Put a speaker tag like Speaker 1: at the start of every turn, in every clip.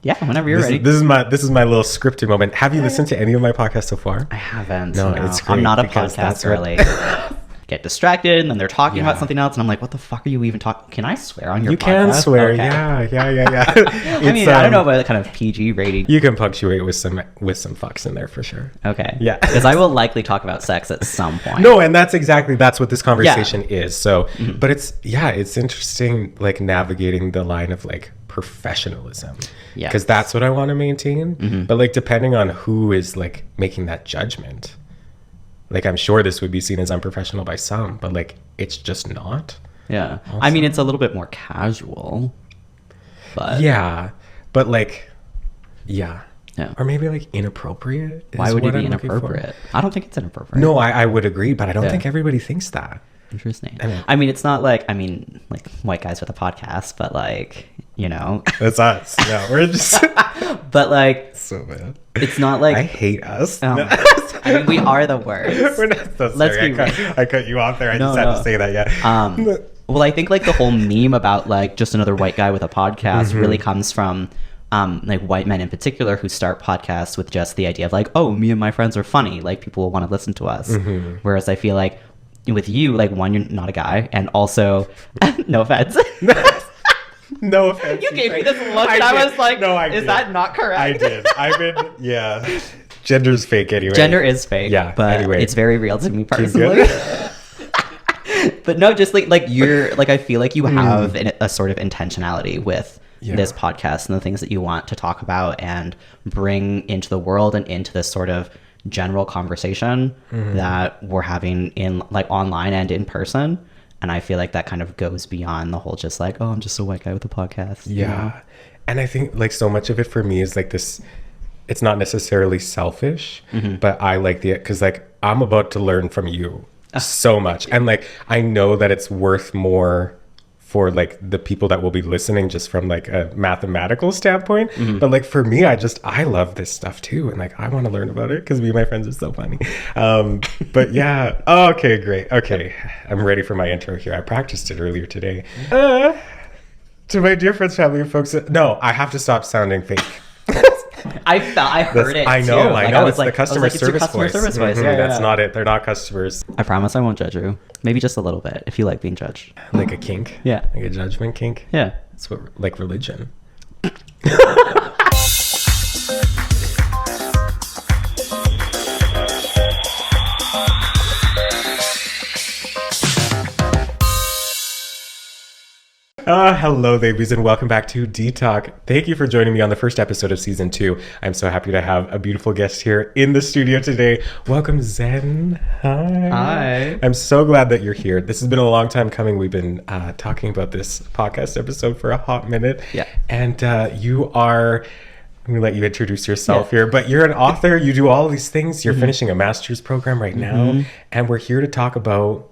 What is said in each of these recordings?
Speaker 1: Yeah, whenever you're ready.
Speaker 2: This is my little scripted moment. Have you listened to any of my podcasts so far?
Speaker 1: I haven't.
Speaker 2: No, it's great.
Speaker 1: I'm not a podcast girly. Get distracted, and then they're talking about something else, and I'm like, what the fuck are you even talking? Can I swear on your podcast?
Speaker 2: You can swear,
Speaker 1: okay.
Speaker 2: yeah.
Speaker 1: I mean, I don't know about the kind of PG rating.
Speaker 2: You can punctuate with some fucks in there for sure.
Speaker 1: Okay.
Speaker 2: Yeah.
Speaker 1: Because I will likely talk about sex at some point.
Speaker 2: No, and that's what this conversation is. So, but it's interesting, like navigating the line of like professionalism. Yeah. Because that's what I want to maintain. But like depending on who is like making that judgment. Like, I'm sure this would be seen as unprofessional by some, but, like, it's just not.
Speaker 1: Yeah. Also. I mean, it's a little bit more casual, but...
Speaker 2: Yeah. But, like, yeah. Or maybe, like, inappropriate.
Speaker 1: Why would it be inappropriate? I don't think it's inappropriate.
Speaker 2: No, I would agree, but I don't think everybody thinks that.
Speaker 1: Interesting. I mean, it's not like, like, white guys with a podcast, but, like, you know...
Speaker 2: That's us. Yeah, we're just...
Speaker 1: But, like...
Speaker 2: So bad.
Speaker 1: It's not like...
Speaker 2: I hate us.
Speaker 1: I mean, we are the worst.
Speaker 2: We're not so sorry. I cut you off there. I just had to say that, yeah.
Speaker 1: Well, I think, like, the whole meme about, like, just another white guy with a podcast really comes from, like, white men in particular who start podcasts with just the idea of, like, oh, me and my friends are funny. Like, people will want to listen to us. Whereas I feel like with you, like, one, you're not a guy. And also, no offense.
Speaker 2: No offense.
Speaker 1: You gave me this look and I was like, no, is that not correct?
Speaker 2: I did. Yeah. Gender's fake anyway.
Speaker 1: Gender is fake. Yeah. But anyway, it's very real to me personally. But no, just like you're like, I feel like you have a sort of intentionality with this podcast and the things that you want to talk about and bring into the world and into this sort of general conversation that we're having in like online and in person. And I feel like that kind of goes beyond the whole just like, oh, I'm just a white guy with a podcast.
Speaker 2: Yeah. You know? And I think like so much of it for me is like this, it's not necessarily selfish, but I like because like I'm about to learn from you so much. And like, I know that it's worth more for like the people that will be listening just from like a mathematical standpoint. But like for me, I love this stuff too. And like, I want to learn about it because me and my friends are so funny. But yeah. Oh, okay, great. Okay. I'm ready for my intro here. I practiced it earlier today. To my dear friends, family, and folks. No, I have to stop sounding fake.
Speaker 1: I heard it.
Speaker 2: I know.
Speaker 1: Too.
Speaker 2: I know. It's the customer service voice.
Speaker 1: Yeah,
Speaker 2: that's not it. They're not customers.
Speaker 1: I promise I won't judge you. Maybe just a little bit if you like being judged.
Speaker 2: Like a kink?
Speaker 1: Yeah.
Speaker 2: Like a judgment kink?
Speaker 1: Yeah.
Speaker 2: It's what, like religion. Hello, babies, and welcome back to D-Talk. Thank you for joining me on the first episode of Season 2. I'm so happy to have a beautiful guest here in the studio today. Welcome, Zen. Hi.
Speaker 1: Hi.
Speaker 2: I'm so glad that you're here. This has been a long time coming. We've been talking about this podcast episode for a hot minute.
Speaker 1: Yeah.
Speaker 2: And you are... I'm going to let you introduce yourself here, but you're an author. You do all these things. You're finishing a master's program right now, and we're here to talk about...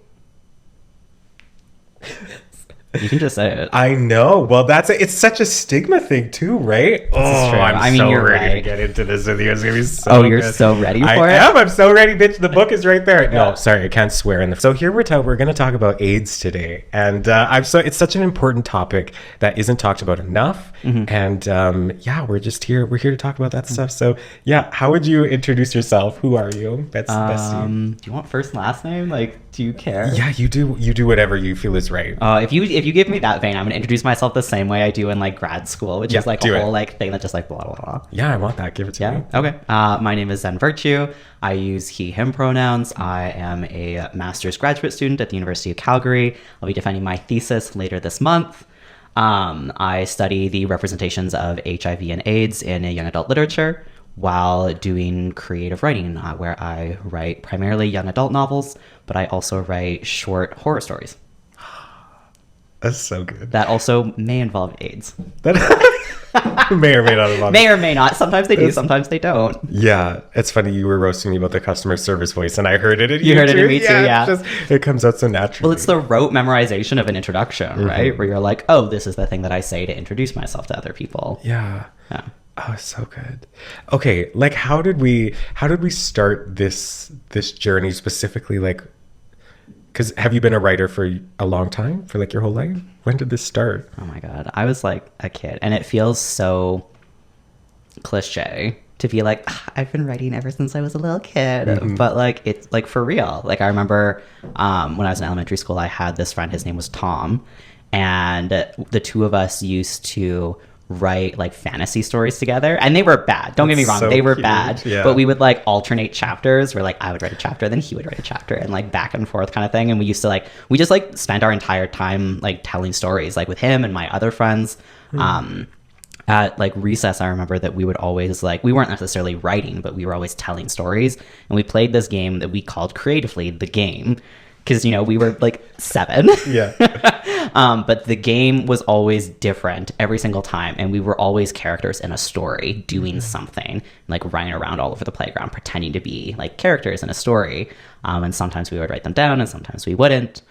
Speaker 1: You can just say it.
Speaker 2: I know. Well, it's such a stigma thing too, right? I'm so ready to get into this with you. It's gonna be so
Speaker 1: you're
Speaker 2: good.
Speaker 1: So ready for it?
Speaker 2: I am. I'm so ready, bitch. The book is right there. No, sorry, I can't swear. So here we're gonna talk about AIDS today, and it's such an important topic that isn't talked about enough. And we're just here. We're here to talk about that stuff. So yeah, how would you introduce yourself? Who are you? That's
Speaker 1: do you want first and last name? Like, do you care?
Speaker 2: Yeah, you do. You do whatever you feel is right.
Speaker 1: If you give me that vein, I'm gonna introduce myself the same way I do in like grad school, which is like a whole like thing that just like blah blah blah.
Speaker 2: Yeah, I want that. Give it to me.
Speaker 1: Okay. My name is Zen Virtue. I use he/him pronouns. I am a master's graduate student at the University of Calgary. I'll be defending my thesis later this month. I study the representations of HIV and AIDS in young adult literature while doing creative writing, where I write primarily young adult novels, but I also write short horror stories.
Speaker 2: That's so good.
Speaker 1: That also may involve AIDS.
Speaker 2: That may or may not involve.
Speaker 1: May or may not. Sometimes they do. Sometimes they don't.
Speaker 2: Yeah, it's funny. You were roasting me about the customer service voice, and I heard it in you.
Speaker 1: You heard it in me too. Yeah.
Speaker 2: It comes out so naturally.
Speaker 1: Well, it's the rote memorization of an introduction, right? Where you're like, oh, this is the thing that I say to introduce myself to other people.
Speaker 2: Yeah. Oh, so good. Okay, like how did we start this journey specifically? Like, because have you been a writer for a long time, for like your whole life? When did this start?
Speaker 1: Oh my God, I was like a kid, and it feels so cliche to be like, I've been writing ever since I was a little kid. But like, it's like for real. Like I remember when I was in elementary school, I had this friend, his name was Tom, and the two of us used to write like fantasy stories together, and they were bad, don't get me wrong, they were cute. Bad, but we would like alternate chapters where like I would write a chapter, then he would write a chapter, and like back and forth kind of thing. And we used to like, we just like spent our entire time like telling stories, like with him and my other friends. At like recess, I remember that we would always like, we weren't necessarily writing, but we were always telling stories, and we played this game that we called creatively the game, because you know we were like 7. But the game was always different every single time, and we were always characters in a story doing something, like running around all over the playground pretending to be like characters in a story. And sometimes we would write them down and sometimes we wouldn't.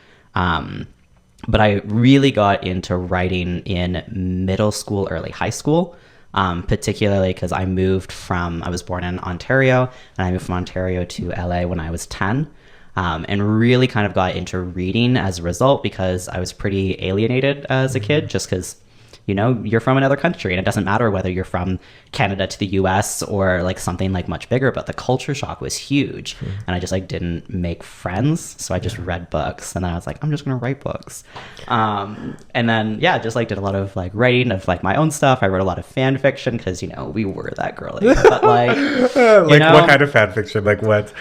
Speaker 1: But I really got into writing in middle school, early high school, particularly because I was born in Ontario, and I moved from Ontario to LA when I was 10. And really kind of got into reading as a result, because I was pretty alienated as a kid, just because, you know, you're from another country, and it doesn't matter whether you're from Canada to the US or like something like much bigger, but the culture shock was huge. And I just like didn't make friends. So I just read books, and then I was like, I'm just going to write books. And then, just like did a lot of like writing of like my own stuff. I wrote a lot of fan fiction because, you know, we were that girly, but like,
Speaker 2: like what kind of fan fiction? Like what?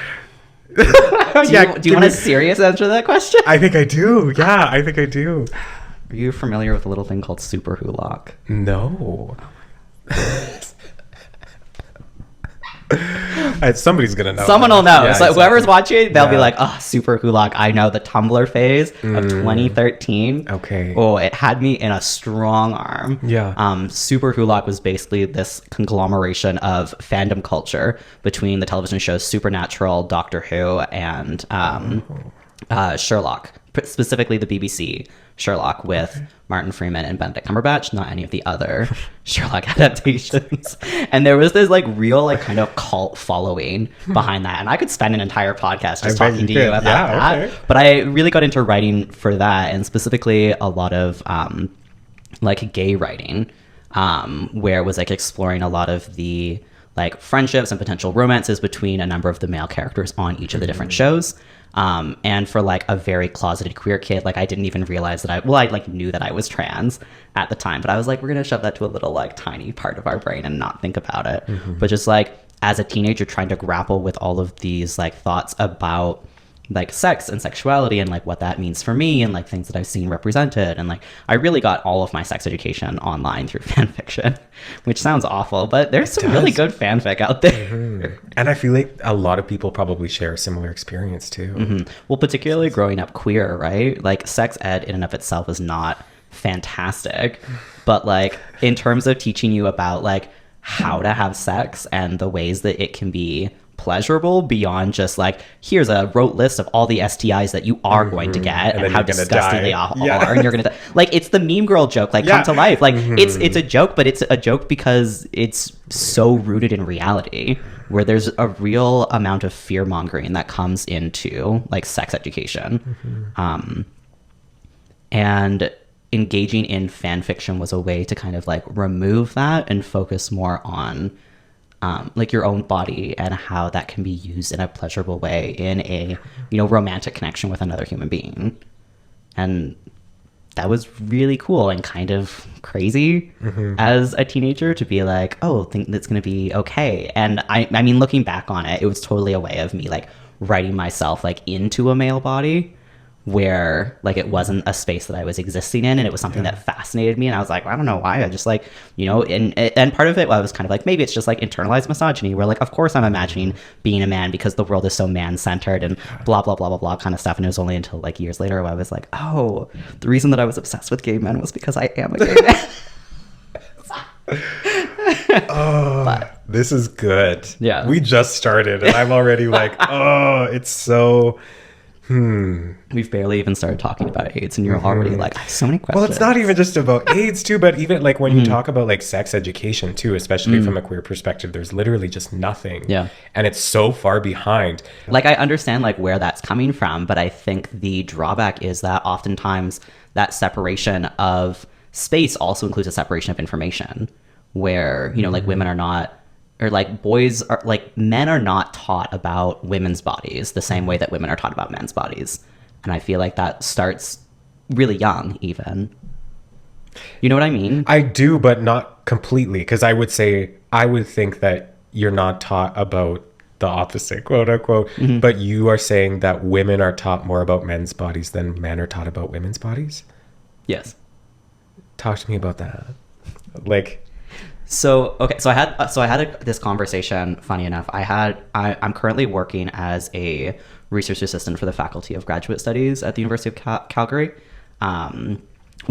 Speaker 1: Do you want a serious answer to that question?
Speaker 2: I think I do. Yeah, I think I do.
Speaker 1: Are you familiar with a little thing called Super Hulock?
Speaker 2: No. Somebody's gonna know.
Speaker 1: Someone will know. So whoever's watching, they'll be like, oh, Super Hulock. I know the Tumblr phase of 2013.
Speaker 2: Okay.
Speaker 1: Oh, it had me in a strong arm.
Speaker 2: Yeah.
Speaker 1: Super Hulock was basically this conglomeration of fandom culture between the television shows Supernatural, Doctor Who, and Sherlock. Specifically the BBC Sherlock with Martin Freeman and Benedict Cumberbatch, not any of the other Sherlock adaptations. And there was this like real like kind of cult following behind that, and I could spend an entire podcast just talking to you about that. Okay. But I really got into writing for that, and specifically a lot of like gay writing, where it was like exploring a lot of the like friendships and potential romances between a number of the male characters on each of the different shows. And for like a very closeted queer kid, like I didn't even realize that I like knew that I was trans at the time, but I was like, we're going to shove that to a little like tiny part of our brain and not think about it. But just like as a teenager trying to grapple with all of these like thoughts about like sex and sexuality and like what that means for me and like things that I've seen represented. And like I really got all of my sex education online through fan fiction, which sounds awful, but there's some really good fanfic out there.
Speaker 2: And I feel like a lot of people probably share a similar experience too.
Speaker 1: Well, particularly growing up queer, right? Like sex ed in and of itself is not fantastic, but like in terms of teaching you about like how to have sex and the ways that it can be pleasurable beyond just like, here's a rote list of all the STIs that you are going to get and how disgusting they all are, and you're gonna die. Like it's the meme girl joke, like come to life. Like it's a joke, but it's a joke because it's so rooted in reality, where there's a real amount of fear mongering that comes into like sex education. And engaging in fan fiction was a way to kind of like remove that and focus more on like your own body and how that can be used in a pleasurable way in a, you know, romantic connection with another human being. And that was really cool and kind of crazy as a teenager to be like, oh, think that's going to be okay. And I mean, looking back on it, it was totally a way of me like writing myself like into a male body, where like it wasn't a space that I was existing in, and it was something that fascinated me. And I was like, I don't know why. I just like, you know, and part of it, I was kind of like, maybe it's just like internalized misogyny, where like, of course I'm imagining being a man because the world is so man-centered and blah, blah, blah, blah, blah kind of stuff. And it was only until like years later where I was like, oh, the reason that I was obsessed with gay men was because I am a gay man.
Speaker 2: But this is good.
Speaker 1: Yeah.
Speaker 2: We just started and I'm already like, oh, it's so...
Speaker 1: We've barely even started talking about AIDS, and you're already like, I have so many questions.
Speaker 2: Well, it's not even just about AIDS too, but even like when you talk about like sex education too, especially from a queer perspective, there's literally just nothing.
Speaker 1: Yeah.
Speaker 2: And it's so far behind.
Speaker 1: Like I understand like where that's coming from, but I think the drawback is that oftentimes that separation of space also includes a separation of information, where, you know, like women are not or like boys are like men are not taught about women's bodies the same way that women are taught about men's bodies. And I feel like that starts really young even. You know what I mean?
Speaker 2: I do, but not completely, because I would think that you're not taught about the opposite, quote unquote. But you are saying that women are taught more about men's bodies than men are taught about women's bodies?
Speaker 1: Yes.
Speaker 2: Talk to me about that. Like,
Speaker 1: so I had this conversation. Funny enough, I'm currently working as a research assistant for the Faculty of Graduate Studies at the University of Calgary,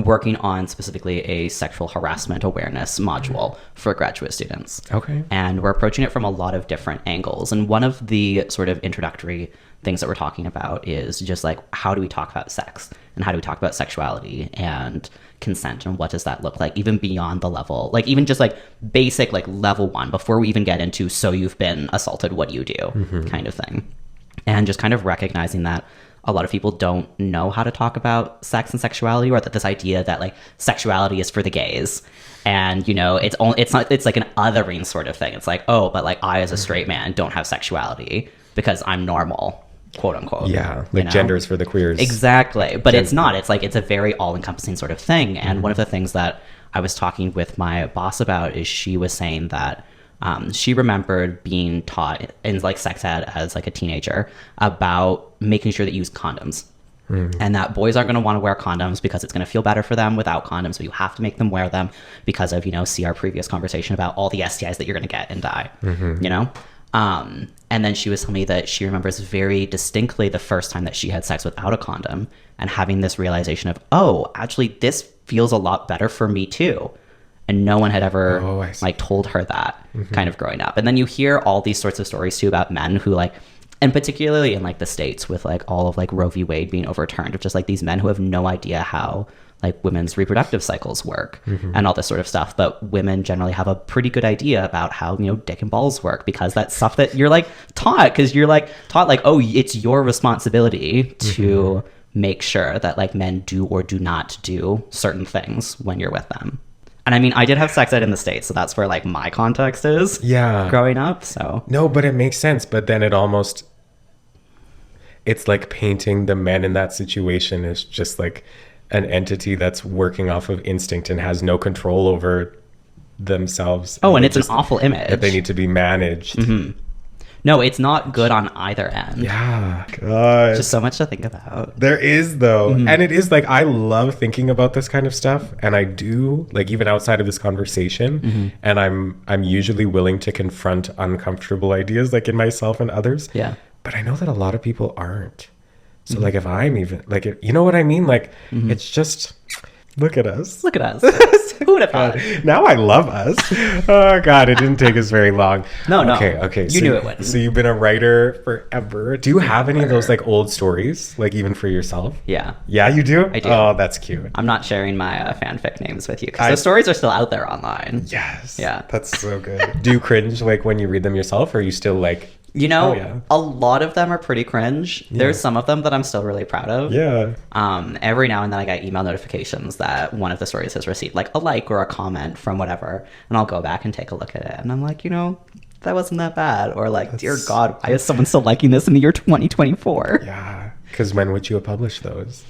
Speaker 1: working on specifically a sexual harassment awareness module for graduate students.
Speaker 2: Okay.
Speaker 1: And we're approaching it from a lot of different angles. And one of the sort of introductory things that we're talking about is just like, how do we talk about sex and how do we talk about sexuality and consent, and what does that look like even beyond the level, like even just like basic like level 1 before we even get into so you've been assaulted, what do you do kind of thing. And just kind of recognizing that a lot of people don't know how to talk about sex and sexuality, or that this idea that like sexuality is for the gays, and you know it's like an othering sort of thing. It's like, oh, but like I as a straight man don't have sexuality because I'm normal, quote unquote.
Speaker 2: Yeah, like, you know? Gender is for the queers.
Speaker 1: Exactly. But it's not. It's like, it's a very all-encompassing sort of thing. And one of the things that I was talking with my boss about is she was saying that she remembered being taught in like sex ed as like a teenager about making sure that you use condoms. And that boys aren't going to want to wear condoms because it's going to feel better for them without condoms, so you have to make them wear them because of, you know, see our previous conversation about all the STIs that you're going to get and die, you know? And then she was telling me that she remembers very distinctly the first time that she had sex without a condom and having this realization of, oh, actually this feels a lot better for me too. And no one had ever like told her that kind of growing up. And then you hear all these sorts of stories too about men who like, and particularly in like the States with like all of like Roe v. Wade being overturned, of just like these men who have no idea how like women's reproductive cycles work and all this sort of stuff. But women generally have a pretty good idea about how, you know, dick and balls work, because that's stuff that you're like taught, because you're like taught like, oh, it's your responsibility to make sure that like men do or do not do certain things when you're with them. And I mean, I did have sex ed in the States, so that's where like my context is growing up. So
Speaker 2: no, but it makes sense. But then it's like painting the men in that situation as just like an entity that's working off of instinct and has no control over themselves.
Speaker 1: Oh, and it's an awful image.
Speaker 2: That they need to be managed.
Speaker 1: No, it's not good on either end.
Speaker 2: Yeah. God.
Speaker 1: Just so much to think about.
Speaker 2: There is, though. And it is like, I love thinking about this kind of stuff. And I do, like, even outside of this conversation. And I'm usually willing to confront uncomfortable ideas, like in myself and others.
Speaker 1: Yeah.
Speaker 2: But I know that a lot of people aren't. So like, if I'm even like, you know what I mean? Like, it's just, look at us.
Speaker 1: Look at us. Who would have thought?
Speaker 2: Now I love us. Oh God, it didn't take us very long.
Speaker 1: No.
Speaker 2: Okay.
Speaker 1: You knew it would.
Speaker 2: So you've been a writer forever. Do you have any of those like old stories, like even for yourself?
Speaker 1: Yeah.
Speaker 2: Yeah, you do?
Speaker 1: I do.
Speaker 2: Oh, that's cute.
Speaker 1: I'm not sharing my fanfic names with you because the stories are still out there online.
Speaker 2: Yes.
Speaker 1: Yeah.
Speaker 2: That's so good. Do you cringe like when you read them yourself, or are you still like...
Speaker 1: You know, a lot of them are pretty cringe. Yeah. There's some of them that I'm still really proud of.
Speaker 2: Yeah.
Speaker 1: Every now and then I get email notifications that one of the stories has received like a like or a comment from whatever. And I'll go back and take a look at it. And I'm like, you know, that wasn't that bad. Or like, dear God, why is someone still liking this in the year 2024?
Speaker 2: Yeah. Because when would you have published those?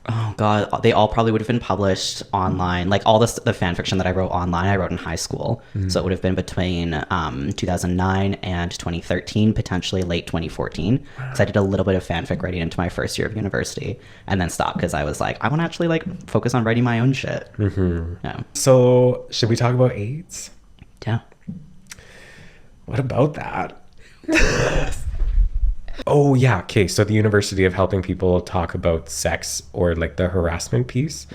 Speaker 1: Oh God, they all probably would have been published online. Like all the fan fiction that I wrote online, I wrote in high school. So it would have been between 2009 and 2013, potentially late 2014. Because I did a little bit of fanfic writing into my first year of university, and then stopped because I was like, I want to actually like focus on writing my own shit. Yeah.
Speaker 2: So should we talk about AIDS?
Speaker 1: Yeah.
Speaker 2: What about that? Oh, yeah. Okay. So the University of helping people talk about sex, or like the harassment piece,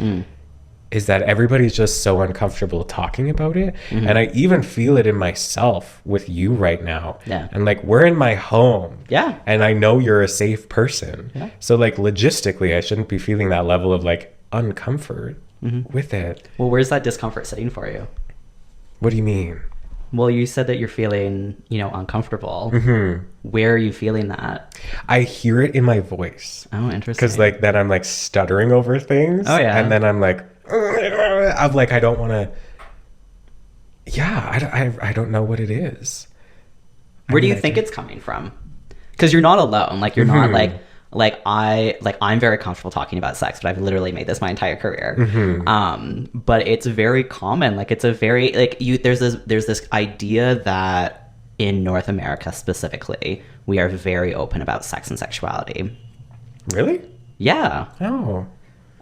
Speaker 2: is that everybody's just so uncomfortable talking about it. And I even feel it in myself with you right now.
Speaker 1: Yeah.
Speaker 2: And like, we're in my home.
Speaker 1: Yeah.
Speaker 2: And I know you're a safe person.
Speaker 1: Yeah.
Speaker 2: So like, logistically, I shouldn't be feeling that level of like uncomfort with it.
Speaker 1: Well, where's that discomfort sitting for you?
Speaker 2: What do you mean?
Speaker 1: Well, you said that you're feeling, you know, uncomfortable. Where are you feeling that?
Speaker 2: I hear it in my voice.
Speaker 1: Oh, interesting.
Speaker 2: Because like then I'm like stuttering over things.
Speaker 1: Oh, yeah.
Speaker 2: And then I'm like, I don't want to. Yeah, I don't know what it is.
Speaker 1: Where do you think it's coming from? Because you're not alone. Like, you're not I'm very comfortable talking about sex, but I've literally made this my entire career. But it's very common. Like, it's a very, like, there's this idea that in North America specifically, we are very open about sex and sexuality.
Speaker 2: Really?
Speaker 1: Yeah.
Speaker 2: Oh.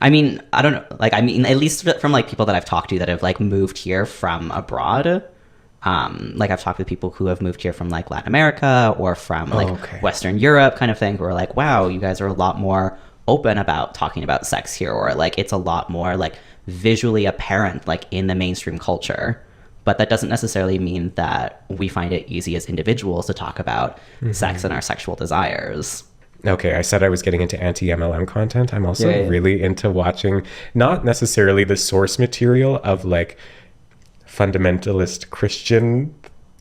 Speaker 1: I mean, I don't know. Like, I mean, at least from like people that I've talked to that have like moved here from abroad. Like, I've talked with people who have moved here from like Latin America or from like Western Europe kind of thing, who are like, wow, you guys are a lot more open about talking about sex here, or like it's a lot more like visually apparent like in the mainstream culture. But that doesn't necessarily mean that we find it easy as individuals to talk about sex and our sexual desires.
Speaker 2: Okay, I said I was getting into anti-MLM content. I'm also really into watching, not necessarily the source material of like fundamentalist Christian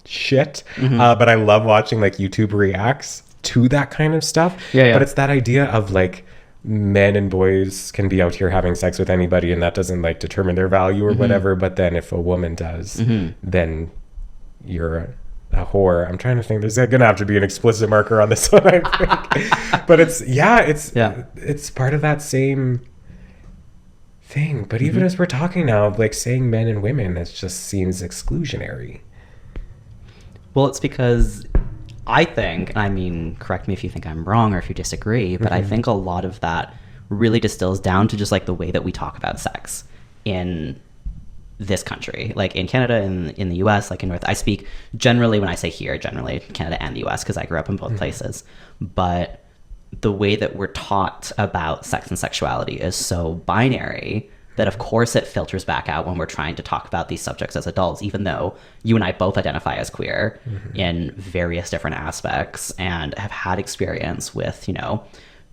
Speaker 2: shit, but I love watching like YouTube reacts to that kind of stuff. But it's that idea of like men and boys can be out here having sex with anybody, and that doesn't like determine their value or whatever. But then if a woman does, then you're a whore. I'm trying to think. There's gonna have to be an explicit marker on this one, I think. But it's part of that same thing. But even as we're talking now, like saying men and women, it just seems exclusionary.
Speaker 1: Well, it's because I think, and I mean, correct me if you think I'm wrong or if you disagree, but I think a lot of that really distills down to just like the way that we talk about sex in this country, like in Canada and in the US, like in North, I speak generally when I say here, generally Canada and the US, because I grew up in both places. But the way that we're taught about sex and sexuality is so binary that of course it filters back out when we're trying to talk about these subjects as adults, even though you and I both identify as queer in various different aspects and have had experience with, you know,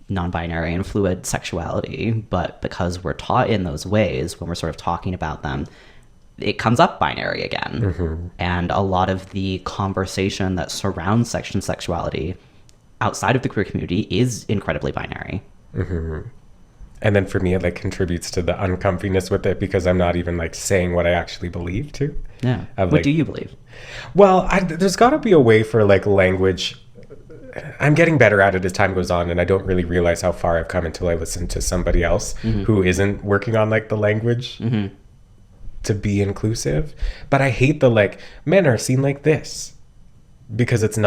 Speaker 1: non-binary and fluid sexuality. But because we're taught in those ways, when we're sort of talking about them, it comes up binary again. And a lot of the conversation that surrounds sex and sexuality outside of the queer community is incredibly binary.
Speaker 2: And then for me, it like contributes to the uncomfiness with it, because I'm not even like saying what I actually believe to.
Speaker 1: Yeah. What do you believe?
Speaker 2: Well, there's got to be a way for like language. I'm getting better at it as time goes on, and I don't really realize how far I've come until I listen to somebody else who isn't working on like the language to be inclusive. But I hate the like, men are seen like this, because it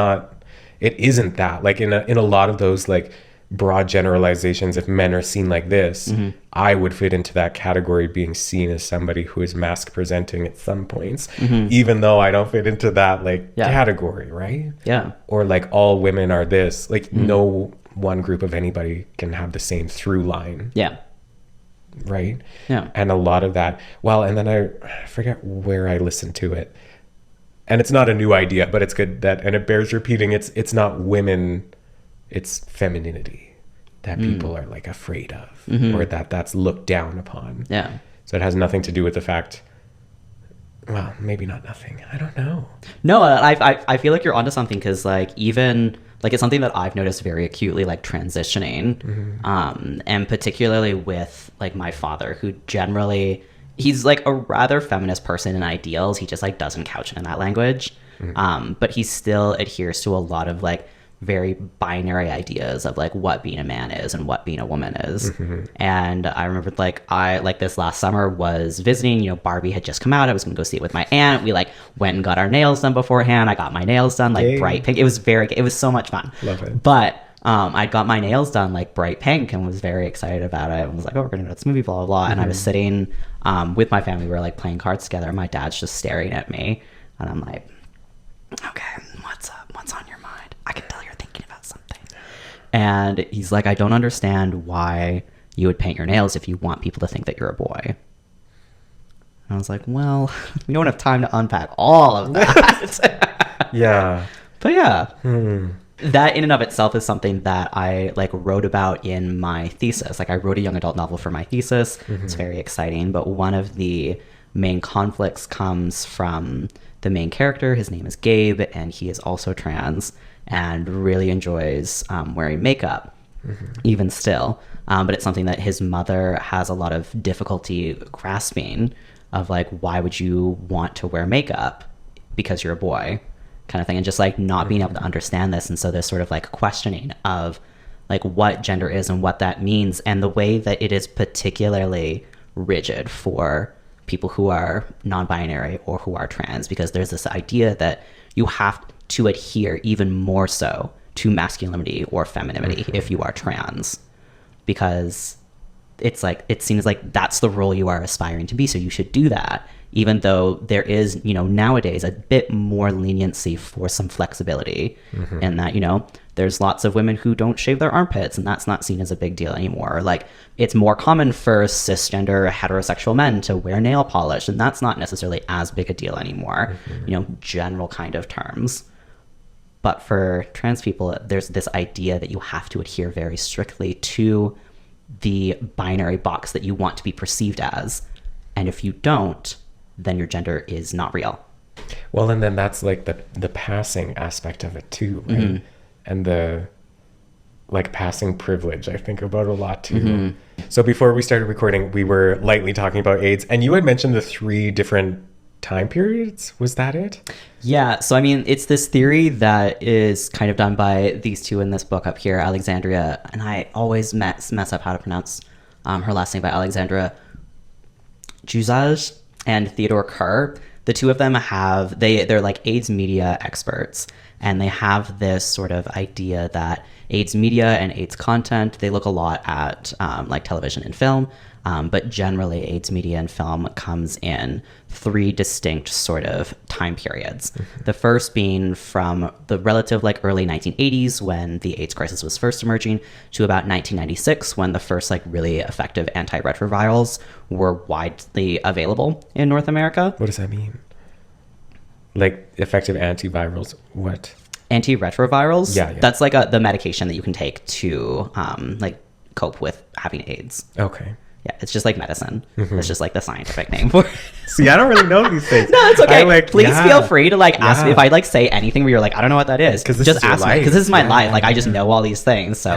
Speaker 2: isn't that. Like in a lot of those like broad generalizations, if men are seen like this, I would fit into that category, being seen as somebody who is mask presenting at some points, even though I don't fit into that like category, right? Yeah. Or like all women are this, like no one group of anybody can have the same through line. Yeah. Right? Yeah. And a lot of that, well, and then I forget where I listened to it. And it's not a new idea, but it's good that, and it bears repeating, it's not women, it's femininity that people are like afraid of, or that's looked down upon. Yeah. So it has nothing to do with the fact, well, maybe not nothing. I don't know.
Speaker 1: No, I feel like you're onto something, because like even like it's something that I've noticed very acutely, like transitioning, and particularly with like my father, who generally, he's like a rather feminist person in ideals. He just like doesn't couch it in that language, but he still adheres to a lot of like very binary ideas of like what being a man is and what being a woman is. And I remember like this last summer was visiting, you know, Barbie had just come out. I was gonna go see it with my aunt. We like went and got our nails done beforehand. I got my nails done like bright pink. It was so much fun. Love it. But I got my nails done like bright pink and was very excited about it. I was like, oh, we're gonna go to this movie, blah blah blah. And I was sitting with my family. We were like playing cards together, and my dad's just staring at me, and I'm like, okay, what's up? What's on your mind? I can tell you're thinking about something. And he's like, I don't understand why you would paint your nails if you want people to think that you're a boy. And I was like, well, we don't have time to unpack all of that. Yeah. But yeah. That in and of itself is something that I like wrote about in my thesis. Like I wrote a young adult novel for my thesis. It's very exciting. But one of the main conflicts comes from the main character. His name is Gabe, and he is also trans and really enjoys wearing makeup, even still. But it's something that his mother has a lot of difficulty grasping, of like, why would you want to wear makeup because you're a boy, kind of thing, and just like not being able to understand this. And so there's sort of like questioning of like what gender is and what that means, and the way that it is particularly rigid for people who are non-binary or who are trans, because there's this idea that you have to adhere even more so to masculinity or femininity if you are trans, because it's like, it seems like that's the role you are aspiring to be, so you should do that, even though there is, you know, nowadays a bit more leniency for some flexibility in that, you know, there's lots of women who don't shave their armpits, and that's not seen as a big deal anymore. Like, it's more common for cisgender heterosexual men to wear nail polish, and that's not necessarily as big a deal anymore, you know, general kind of terms. But for trans people, there's this idea that you have to adhere very strictly to the binary box that you want to be perceived as. And if you don't, then your gender is not real.
Speaker 2: Well, and then that's like the passing aspect of it too, right? And the like passing privilege, I think about a lot too. So before we started recording, we were lightly talking about AIDS, and you had mentioned the 3 different time periods. Was that it?
Speaker 1: Yeah. So, I mean, it's this theory that is kind of done by these two in this book up here, Alexandria, and I always mess up how to pronounce her last name, by Alexandra Juzaj and Theodore Kerr. The two of them have, they're like AIDS media experts, and they have this sort of idea that AIDS media and AIDS content, they look a lot at like television and film, but generally AIDS media and film comes in 3 distinct sort of time periods. The first being from the relative like early 1980s, when the AIDS crisis was first emerging, to about 1996, when the first like really effective antiretrovirals were widely available in North America.
Speaker 2: What does that mean? Like effective antivirals? What?
Speaker 1: Antiretrovirals?
Speaker 2: Yeah.
Speaker 1: That's like the medication that you can take to like cope with having AIDS.
Speaker 2: Okay.
Speaker 1: Yeah, it's just like medicine. It's just like the scientific name for it.
Speaker 2: See, I don't really know these things.
Speaker 1: No, it's okay. Please feel free to like ask me if I like say anything where you're like, I don't know what that is.
Speaker 2: Because
Speaker 1: just ask me, because this is my life. Like, I just know all these things. So,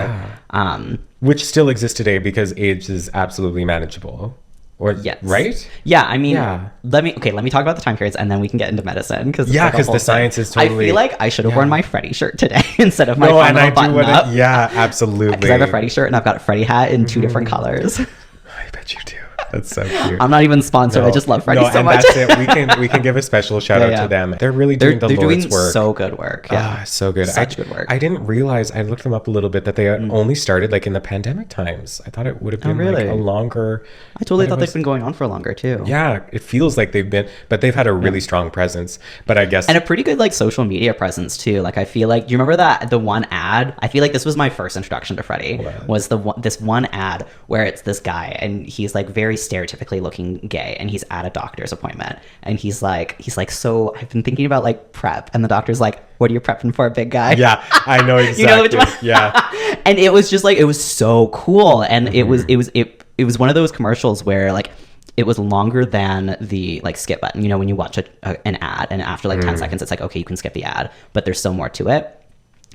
Speaker 2: which still exists today because AIDS is absolutely manageable. Or
Speaker 1: yes.
Speaker 2: Right?
Speaker 1: Yeah, I mean, let me talk about the time periods, and then we can get into medicine, because
Speaker 2: the science is totally.
Speaker 1: I feel like I should have worn my FREDDIE shirt today instead of my fun little button up.
Speaker 2: Yeah, absolutely.
Speaker 1: Because I have a FREDDIE shirt and I've got a FREDDIE hat in 2 different colors.
Speaker 2: I bet you do. That's so cute.
Speaker 1: I'm not even sponsored. I just love FREDDIE so much.
Speaker 2: That's it. We can give a special shout out to them. They're really doing the Lord's work.
Speaker 1: So good work. Yeah,
Speaker 2: so good.
Speaker 1: Such good work.
Speaker 2: I didn't realize. I looked them up a little bit that they only started like in the pandemic times. I thought it would have been like a longer.
Speaker 1: I totally thought they've been going on for longer too.
Speaker 2: Yeah, it feels like they've been, but they've had a really strong presence. But I guess
Speaker 1: and a pretty good like social media presence too. Like I feel like, do you remember the one ad? I feel like this was my first introduction to FREDDIE. Was this one ad where it's this guy and he's like very stereotypically looking gay, and he's at a doctor's appointment, and he's like, so I've been thinking about like PrEP, and the doctor's like, what are you prepping for, big guy?
Speaker 2: Yeah, I know exactly.
Speaker 1: You know which one?
Speaker 2: Yeah.
Speaker 1: And it was just like, it was so cool, and it was one of those commercials where like it was longer than the like skip button, you know, when you watch an ad and after like 10 seconds it's like, okay, you can skip the ad, but there's still more to it.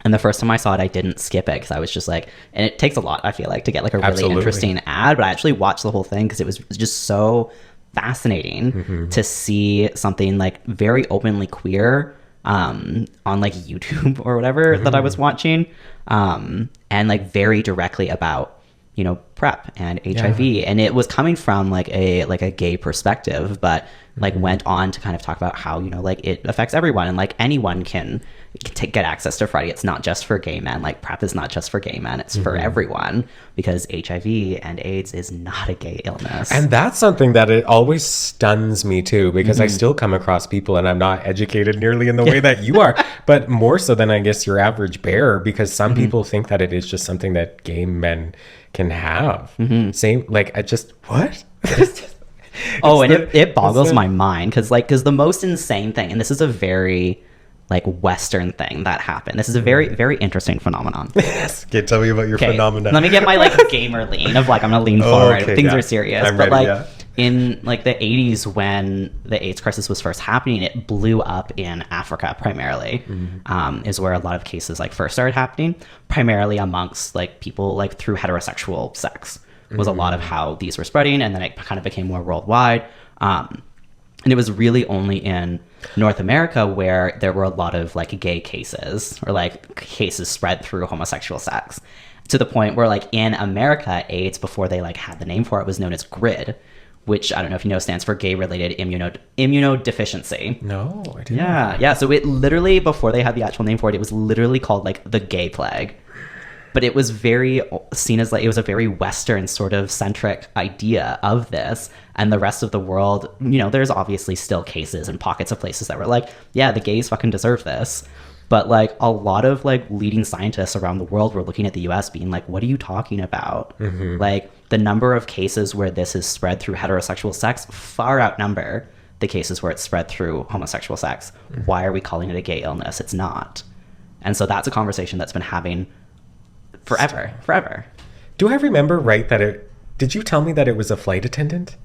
Speaker 1: And the first time I saw it, I didn't skip it because I was just like, and it takes a lot, I feel like, to get like a really interesting ad, but I actually watched the whole thing because it was just so fascinating to see something like very openly queer on like YouTube or whatever that I was watching, and like very directly about, you know, PrEP and HIV, and it was coming from like a gay perspective, but like went on to kind of talk about how, you know, like it affects everyone, and like anyone can get access to FREDDIE. It's not just for gay men. Like PrEP is not just for gay men. It's for everyone, because HIV and AIDS is not a gay illness.
Speaker 2: And that's something that it always stuns me too, because I still come across people, and I'm not educated nearly in the way that you are, but more so than I guess your average bear, because some people think that it is just something that gay men can have. Same, like I just, what?
Speaker 1: It boggles my mind, because the most insane thing, and this is a very like Western thing that happened. This is a very, very interesting phenomenon.
Speaker 2: Yes. Okay, tell me about your phenomenon.
Speaker 1: Let me get my like gamer lean of like, I'm gonna lean forward. Things are serious.
Speaker 2: I'm
Speaker 1: but
Speaker 2: ready,
Speaker 1: like in like the 80s, when the AIDS crisis was first happening, it blew up in Africa primarily. Is where a lot of cases like first started happening, primarily amongst like people like through heterosexual sex was a lot of how these were spreading, and then it kind of became more worldwide. And it was really only in North America where there were a lot of like gay cases or like cases spread through homosexual sex, to the point where like in America, AIDS, before they like had the name for it, was known as GRID, which I don't know if you know stands for gay related immunodeficiency.
Speaker 2: No, I didn't.
Speaker 1: Yeah. So it literally, before they had the actual name for it, it was literally called like the gay plague. But it was very seen as like, it was a very Western sort of centric idea of this. And the rest of the world, you know, there's obviously still cases and pockets of places that were like, yeah, the gays fucking deserve this. But like a lot of like leading scientists around the world were looking at the US being like, what are you talking about? Mm-hmm. Like the number of cases where this is spread through heterosexual sex far outnumber the cases where it's spread through homosexual sex. Mm-hmm. Why are we calling it a gay illness? It's not. And so that's a conversation that's been having forever.
Speaker 2: Do I remember right that did you tell me that it was a flight attendant?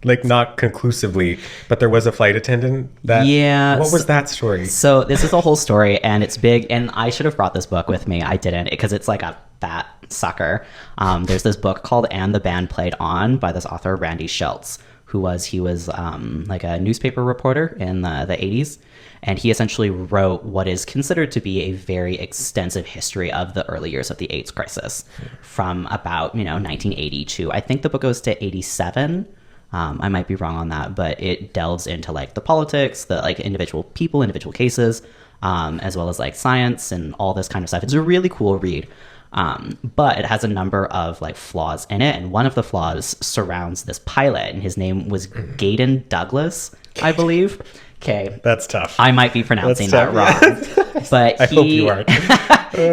Speaker 2: Like, not conclusively, but there was a flight attendant that...
Speaker 1: Yeah.
Speaker 2: What was that story?
Speaker 1: So this is a whole story, and it's big, and I should have brought this book with me. I didn't, because it's like a fat sucker. There's this book called And the Band Played On by this author, Randy Schultz, he was like a newspaper reporter in the 80s. And he essentially wrote what is considered to be a very extensive history of the early years of the AIDS crisis from about, 1980 to, I think the book goes to 87. I might be wrong on that, but it delves into like the politics, the like individual people, individual cases, as well as like science and all this kind of stuff. It's a really cool read. But it has a number of like flaws in it. And one of the flaws surrounds this pilot, and his name was Gaydon Douglas, I believe. Okay.
Speaker 2: That's tough.
Speaker 1: I might be pronouncing that wrong. But
Speaker 2: I hope you aren't.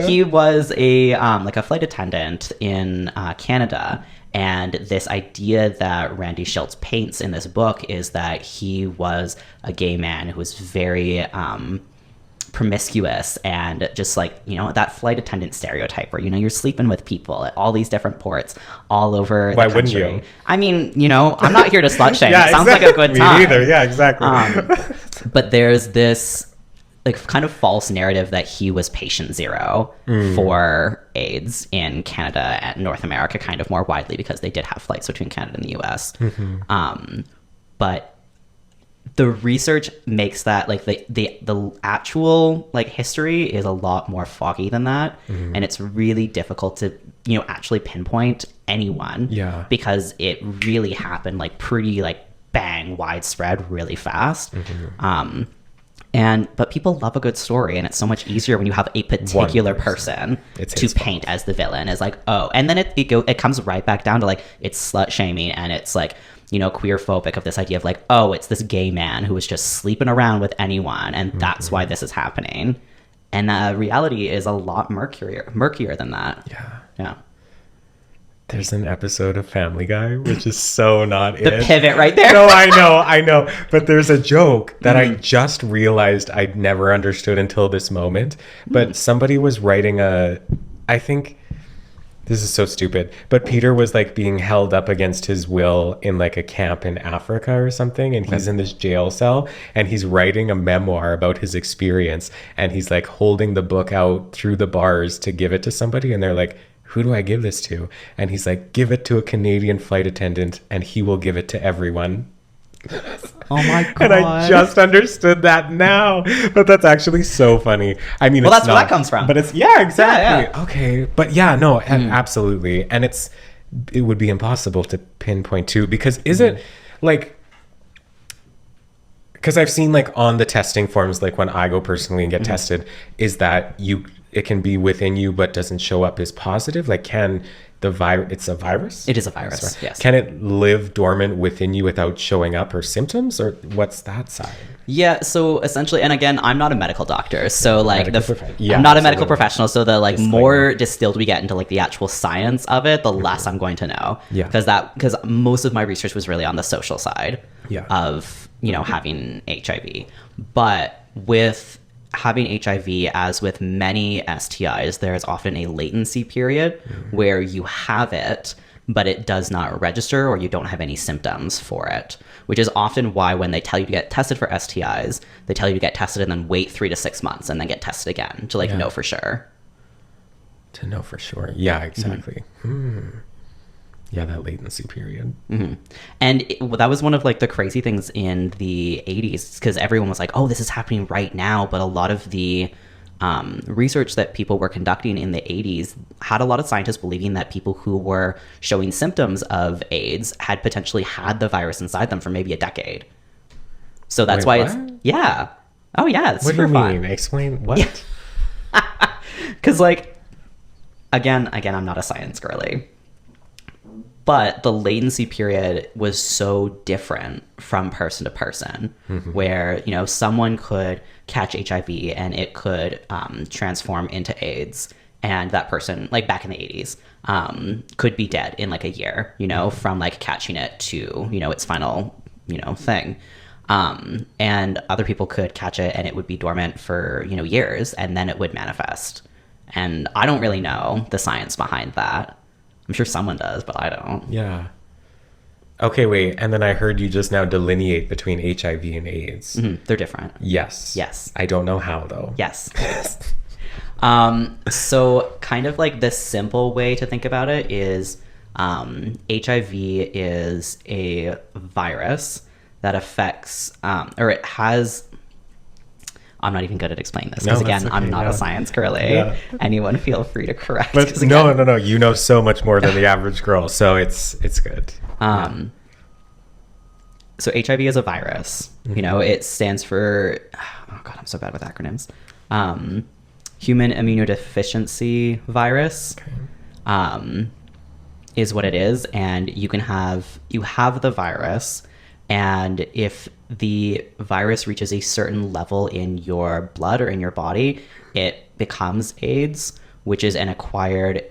Speaker 1: He was a like a flight attendant in Canada. And this idea that Randy Schultz paints in this book is that he was a gay man who was very promiscuous and just like, that flight attendant stereotype where, you're sleeping with people at all these different ports all over
Speaker 2: Why
Speaker 1: the country.
Speaker 2: wouldn't you?
Speaker 1: I mean, I'm not here to slut shame.
Speaker 2: Yeah,
Speaker 1: it sounds
Speaker 2: exactly.
Speaker 1: like a good time.
Speaker 2: Me neither. Yeah, exactly.
Speaker 1: But there's this like kind of false narrative that he was patient zero for AIDS in Canada and North America kind of more widely, because they did have flights between Canada and the US. Mm-hmm. But the research makes that like the actual like history is a lot more foggy than that. Mm-hmm. And it's really difficult to, actually pinpoint anyone.
Speaker 2: Yeah.
Speaker 1: Because it really happened like pretty like bang widespread really fast. Mm-hmm. But people love a good story, and it's so much easier when you have a particular person to paint as the villain. Is like, oh, and then it comes right back down to like it's slut shaming, and it's like, queer phobic of this idea of like, oh, it's this gay man who was just sleeping around with anyone, and that's why this is happening. And the reality is a lot murkier than that. Yeah.
Speaker 2: There's an episode of Family Guy, which is so not
Speaker 1: the pivot right there.
Speaker 2: No, I know. But there's a joke that I just realized I'd never understood until this moment. But somebody was writing I think, this is so stupid, but Peter was like being held up against his will in like a camp in Africa or something. And he's in this jail cell, and he's writing a memoir about his experience. And he's like holding the book out through the bars to give it to somebody. And they're like, who do I give this to? And he's like, give it to a Canadian flight attendant, and he will give it to everyone.
Speaker 1: Oh my God.
Speaker 2: And I just understood that now. But that's actually so funny. I mean,
Speaker 1: well, that's where that comes from.
Speaker 2: But it's, yeah, exactly.
Speaker 1: Yeah.
Speaker 2: Okay. But yeah, no, absolutely. And it would be impossible to pinpoint too, because is it like, because I've seen like on the testing forms, like when I go personally and get tested, is that it can be within you but doesn't show up as positive? Like, can the virus, it's a virus?
Speaker 1: It is a virus, yes.
Speaker 2: Can it live dormant within you without showing up or symptoms, or what's that side?
Speaker 1: Yeah, so essentially, and again, I'm not a medical doctor, so like
Speaker 2: I'm
Speaker 1: not a medical professional, so the like more distilled we get into like the actual science of it, the less I'm going to know. Yeah. Because most of my research was really on the social side of, having HIV. But with having HIV, as with many STIs, there is often a latency period where you have it, but it does not register, or you don't have any symptoms for it, which is often why when they tell you to get tested for STIs, they tell you to get tested and then wait 3 to 6 months and then get tested again to know for sure.
Speaker 2: To know for sure. Yeah, exactly. Yeah, that latency period.
Speaker 1: Mm-hmm. And that was one of like the crazy things in the 80s, because everyone was like, oh, this is happening right now. But a lot of the research that people were conducting in the 80s had a lot of scientists believing that people who were showing symptoms of AIDS had potentially had the virus inside them for maybe a decade. So that's why
Speaker 2: what?
Speaker 1: it's, yeah. Oh, yeah. It's
Speaker 2: what do
Speaker 1: super
Speaker 2: you
Speaker 1: fun.
Speaker 2: mean? Explain what?
Speaker 1: Because, like, again, I'm not a science girly. But the latency period was so different from person to person, where, you know, someone could catch HIV and it could transform into AIDS. And that person, like back in the 80s, could be dead in like a year, you know, from like catching it to, you know, its final, you know, thing. And other people could catch it and it would be dormant for, you know, years, and then it would manifest. And I don't really know the science behind that. I'm sure someone does, but I don't.
Speaker 2: Yeah. Okay, wait. And then I heard you just now delineate between HIV and AIDS.
Speaker 1: Mm-hmm. They're different.
Speaker 2: Yes.
Speaker 1: Yes.
Speaker 2: I don't know how, though.
Speaker 1: Yes. So kind of like the simple way to think about it is HIV is a virus that affects, or it has... I'm not even good at explaining this because, again, okay, I'm not a science girly. Yeah. Anyone feel free to correct.
Speaker 2: But again, no. You know so much more than the average girl, so it's good.
Speaker 1: So HIV is a virus. You know, it stands for... Oh, God, I'm so bad with acronyms. Human immunodeficiency virus is what it is. And you have the virus... And if the virus reaches a certain level in your blood or in your body, it becomes AIDS, which is an acquired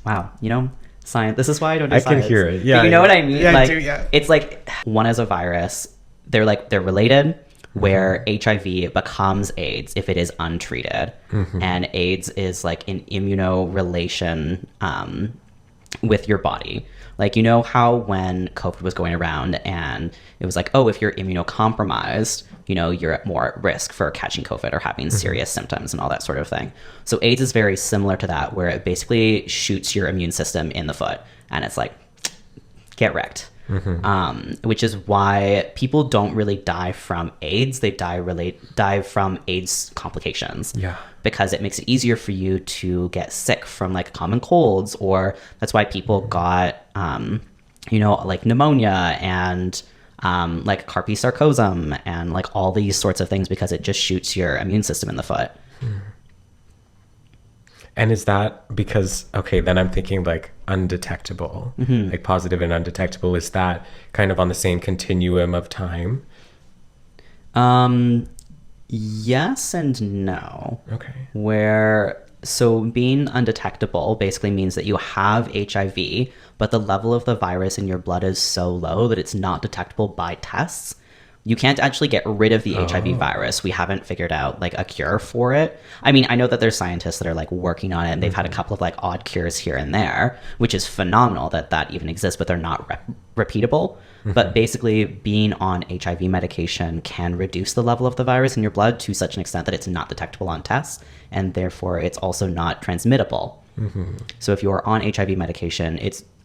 Speaker 1: wow, you know, science. This is why I don't do science.
Speaker 2: I can hear it. Yeah.
Speaker 1: But you know what I mean?
Speaker 2: Yeah,
Speaker 1: like,
Speaker 2: I do, yeah.
Speaker 1: It's like one is a virus. They're related, where HIV becomes AIDS if it is untreated. And AIDS is like an immunorelation with your body. Like, you know how when COVID was going around and it was like, oh, if you're immunocompromised, you know, you're at more at risk for catching COVID or having serious symptoms and all that sort of thing. So AIDS is very similar to that, where it basically shoots your immune system in the foot and it's like, get wrecked. Which is why people don't really die from AIDS. They die from AIDS complications. Yeah. Because it makes it easier for you to get sick from like common colds, or that's why people got, you know, like pneumonia and like carpal sarcosm and like all these sorts of things, because it just shoots your immune system in the foot.
Speaker 2: And is that because, okay, then I'm thinking like undetectable, like positive and undetectable. Is that kind of on the same continuum of time?
Speaker 1: Yes and no.
Speaker 2: Okay.
Speaker 1: So being undetectable basically means that you have HIV, but the level of the virus in your blood is so low that it's not detectable by tests. You can't actually get rid of the HIV virus. We haven't figured out like a cure for it. I mean, I know that there's scientists that are like working on it, and they've had a couple of like odd cures here and there, which is phenomenal that even exists, but they're not repeatable. But basically being on HIV medication can reduce the level of the virus in your blood to such an extent that it's not detectable on tests, and therefore it's also not transmittable. So if you're on HIV medication,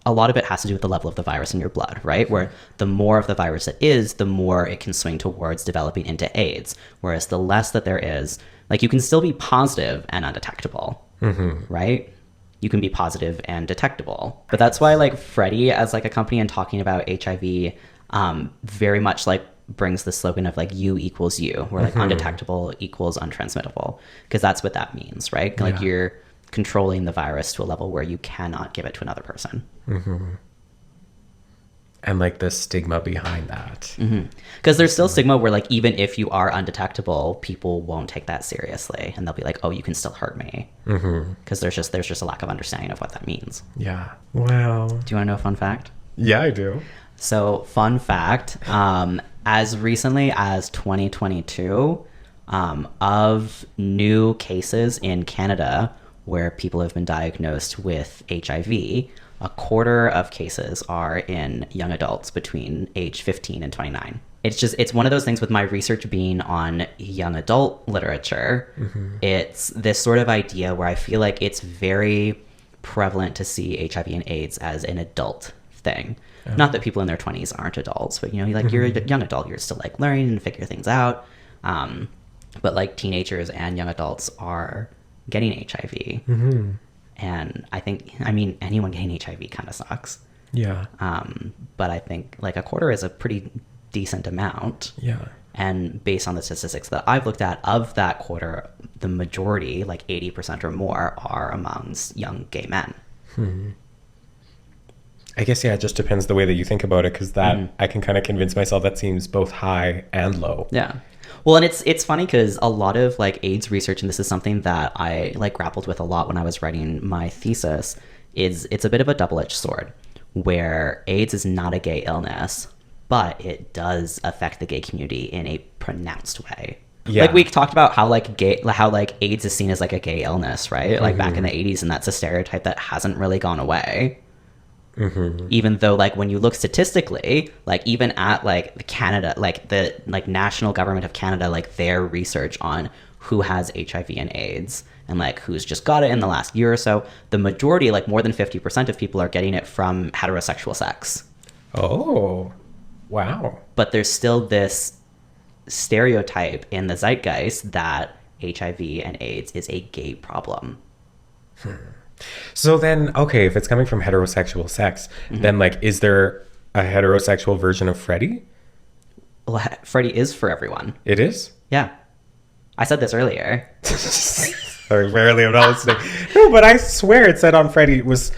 Speaker 1: a lot of it has to do with the level of the virus in your blood, right? Where the more of the virus it is, the more it can swing towards developing into AIDS. Whereas the less that there is, like, you can still be positive and undetectable, right? You can be positive and detectable. But that's why like FREDDIE as like a company and talking about HIV very much like brings the slogan of like U equals U, where like undetectable equals untransmittable, because that's what that means, right? Like you're controlling the virus to a level where you cannot give it to another person.
Speaker 2: And like the stigma behind that.
Speaker 1: Because there's still stigma where like even if you are undetectable, people won't take that seriously, and they'll be like, oh, you can still hurt me. Because there's just a lack of understanding of what that means.
Speaker 2: Yeah. Wow.
Speaker 1: Do you want to know a fun fact?
Speaker 2: Yeah, I do.
Speaker 1: So fun fact, as recently as 2022, of new cases in Canada where people have been diagnosed with HIV, a quarter of cases are in young adults between age 15 and 29. It's one of those things with my research being on young adult literature. It's this sort of idea where I feel like it's very prevalent to see HIV and AIDS as an adult thing. Not that people in their 20s aren't adults, but you know, like you're a young adult, you're still like learning and figure things out. But like teenagers and young adults are getting HIV. And I mean, anyone getting HIV kind of sucks.
Speaker 2: Yeah.
Speaker 1: But I think like a quarter is a pretty decent amount.
Speaker 2: Yeah.
Speaker 1: And based on the statistics that I've looked at, of that quarter, the majority, like 80% or more, are amongst young gay men.
Speaker 2: I guess, yeah, it just depends the way that you think about it, because that I can kind of convince myself that seems both high and low.
Speaker 1: Yeah. Well, and it's funny because a lot of like AIDS research, and this is something that I like grappled with a lot when I was writing my thesis, is it's a bit of a double-edged sword, where AIDS is not a gay illness, but it does affect the gay community in a pronounced way. Yeah. Like we talked about how like AIDS is seen as like a gay illness, right? Like back in the 80s, and that's a stereotype that hasn't really gone away. Even though like when you look statistically, like even at like Canada, like the like national government of Canada, like their research on who has HIV and AIDS and like who's just got it in the last year or so, the majority, like more than 50% of people are getting it from heterosexual sex.
Speaker 2: Oh, wow.
Speaker 1: But there's still this stereotype in the zeitgeist that HIV and AIDS is a gay problem.
Speaker 2: So then, okay, if it's coming from heterosexual sex, then like, is there a heterosexual version of FREDDIE?
Speaker 1: Well, FREDDIE is for everyone.
Speaker 2: It is?
Speaker 1: Yeah. I said this earlier.
Speaker 2: Sorry, barely, I'm not listening. No, but I swear it said on FREDDIE it was...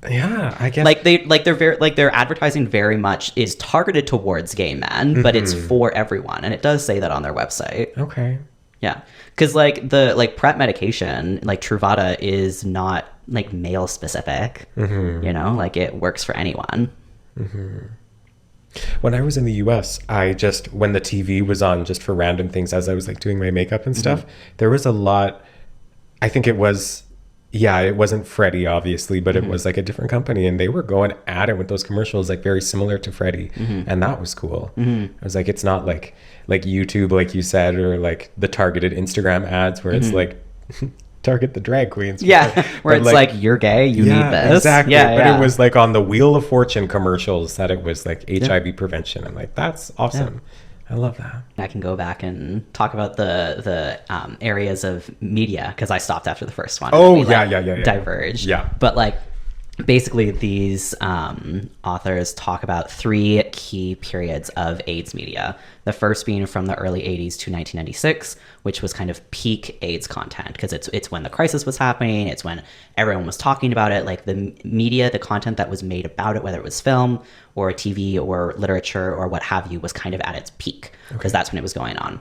Speaker 2: Yeah, I guess
Speaker 1: their advertising very much is targeted towards gay men, but it's for everyone, and it does say that on their website.
Speaker 2: Okay.
Speaker 1: Yeah, because like the like PrEP medication, like Truvada, is not like male specific. You know, like it works for anyone.
Speaker 2: When I was in the US, when the TV was on just for random things as I was like doing my makeup and stuff, there was a lot. I think it was. Yeah, it wasn't FREDDIE, obviously, but it was like a different company, and they were going at it with those commercials, like very similar to FREDDIE, and that was cool. I was like, it's not like YouTube, like you said, or like the targeted Instagram ads where it's like target the drag queens.
Speaker 1: Yeah, where it's like you're gay, you need this.
Speaker 2: Exactly. Yeah, but it was like on the Wheel of Fortune commercials that it was like HIV prevention. I'm like, that's awesome. Yeah. I love that.
Speaker 1: I can go back and talk about the areas of media, because I stopped after the first one.
Speaker 2: Oh,
Speaker 1: Diverged.
Speaker 2: Yeah.
Speaker 1: But like basically these authors talk about 3 key periods of AIDS media. The first being from the early 80s to 1996, which was kind of peak AIDS content, because it's when the crisis was happening. It's when everyone was talking about it. Like the media, the content that was made about it, whether it was film or TV or literature or what have you, was kind of at its peak, because that's when it was going on.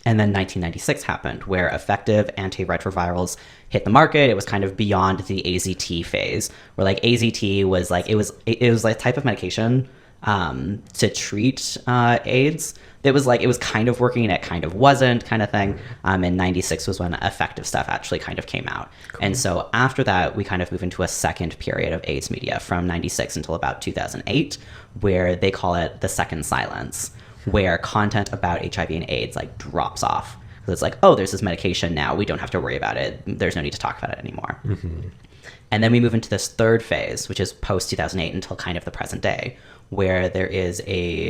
Speaker 1: And then 1996 happened, where effective antiretrovirals hit the market. It was kind of beyond the AZT phase, where like AZT was like, it was like a type of medication to treat AIDS. It was kind of working and it kind of wasn't, kind of thing. And 96 was when effective stuff actually kind of came out. Cool. And so after that, we kind of move into a second period of AIDS media from 96 until about 2008, where they call it the second silence, where content about HIV and AIDS like drops off. So it's like, oh, there's this medication now. We don't have to worry about it. There's no need to talk about it anymore. And then we move into this third phase, which is post 2008 until kind of the present day, where there is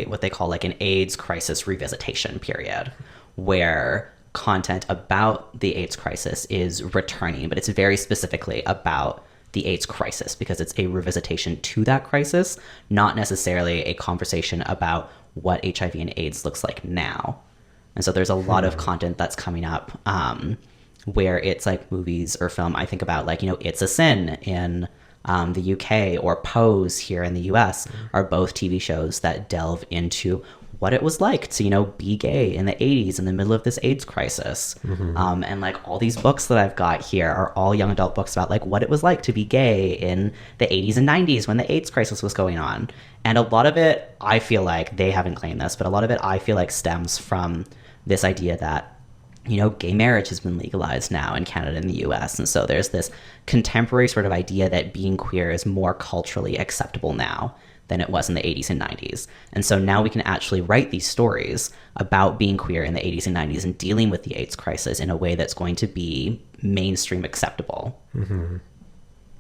Speaker 1: what they call like an AIDS crisis revisitation period, where content about the AIDS crisis is returning, but it's very specifically about the AIDS crisis, because it's a revisitation to that crisis, not necessarily a conversation about what HIV and AIDS looks like now. And so there's a lot of content that's coming up where it's like movies or film. I think about like, you know, It's a Sin in the UK, or Pose here in the US, are both TV shows that delve into what it was like to, you know, be gay in the 80s in the middle of this AIDS crisis. And like all these books that I've got here are all young adult books about like what it was like to be gay in the 80s and 90s when the AIDS crisis was going on. And a lot of it, I feel like, they haven't claimed this, but a lot of it I feel like stems from this idea that, you know, gay marriage has been legalized now in Canada and the US. And so there's this contemporary sort of idea that being queer is more culturally acceptable now than it was in the 80s and 90s. And so now we can actually write these stories about being queer in the 80s and 90s and dealing with the AIDS crisis in a way that's going to be mainstream acceptable.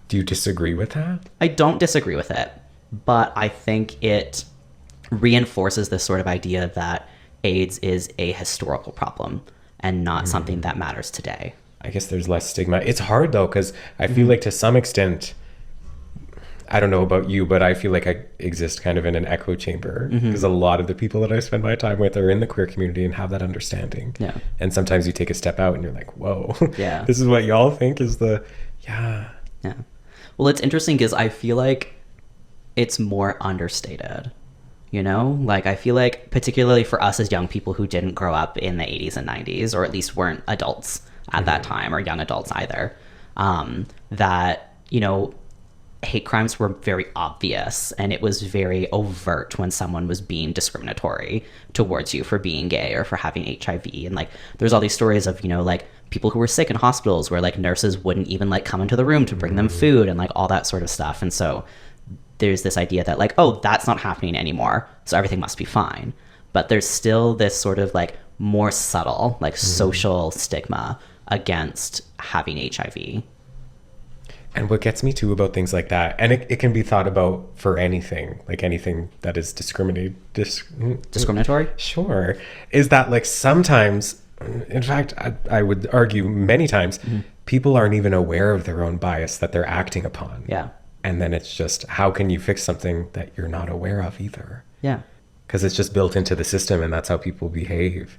Speaker 2: Do you disagree with that?
Speaker 1: I don't disagree with it, but I think it reinforces this sort of idea that AIDS is a historical problem and not something that matters today.
Speaker 2: I guess there's less stigma. It's hard though, because I feel like to some extent, I don't know about you, but I feel like I exist kind of in an echo chamber, because a lot of the people that I spend my time with are in the queer community and have that understanding.
Speaker 1: Yeah.
Speaker 2: And sometimes you take a step out and you're like, whoa,
Speaker 1: Yeah.
Speaker 2: this is what y'all think is the, yeah.
Speaker 1: Yeah. Well, it's interesting because I feel like it's more understated. You know, like I feel like particularly for us as young people who didn't grow up in the 80s and 90s, or at least weren't adults at that time, or young adults either, that, you know, hate crimes were very obvious and it was very overt when someone was being discriminatory towards you for being gay or for having HIV. And like there's all these stories of, you know, like people who were sick in hospitals where like nurses wouldn't even like come into the room to bring them food and like all that sort of stuff. And so there's this idea that like, oh, that's not happening anymore, so everything must be fine. But there's still this sort of like more subtle like social stigma against having HIV.
Speaker 2: And what gets me too about things like that, and it can be thought about for anything, like anything that is
Speaker 1: Discriminatory?
Speaker 2: Sure. Is that like sometimes, in fact, I would argue many times, people aren't even aware of their own bias that they're acting upon.
Speaker 1: Yeah.
Speaker 2: And then it's just, how can you fix something that you're not aware of either?
Speaker 1: Yeah.
Speaker 2: Because it's just built into the system and that's how people behave.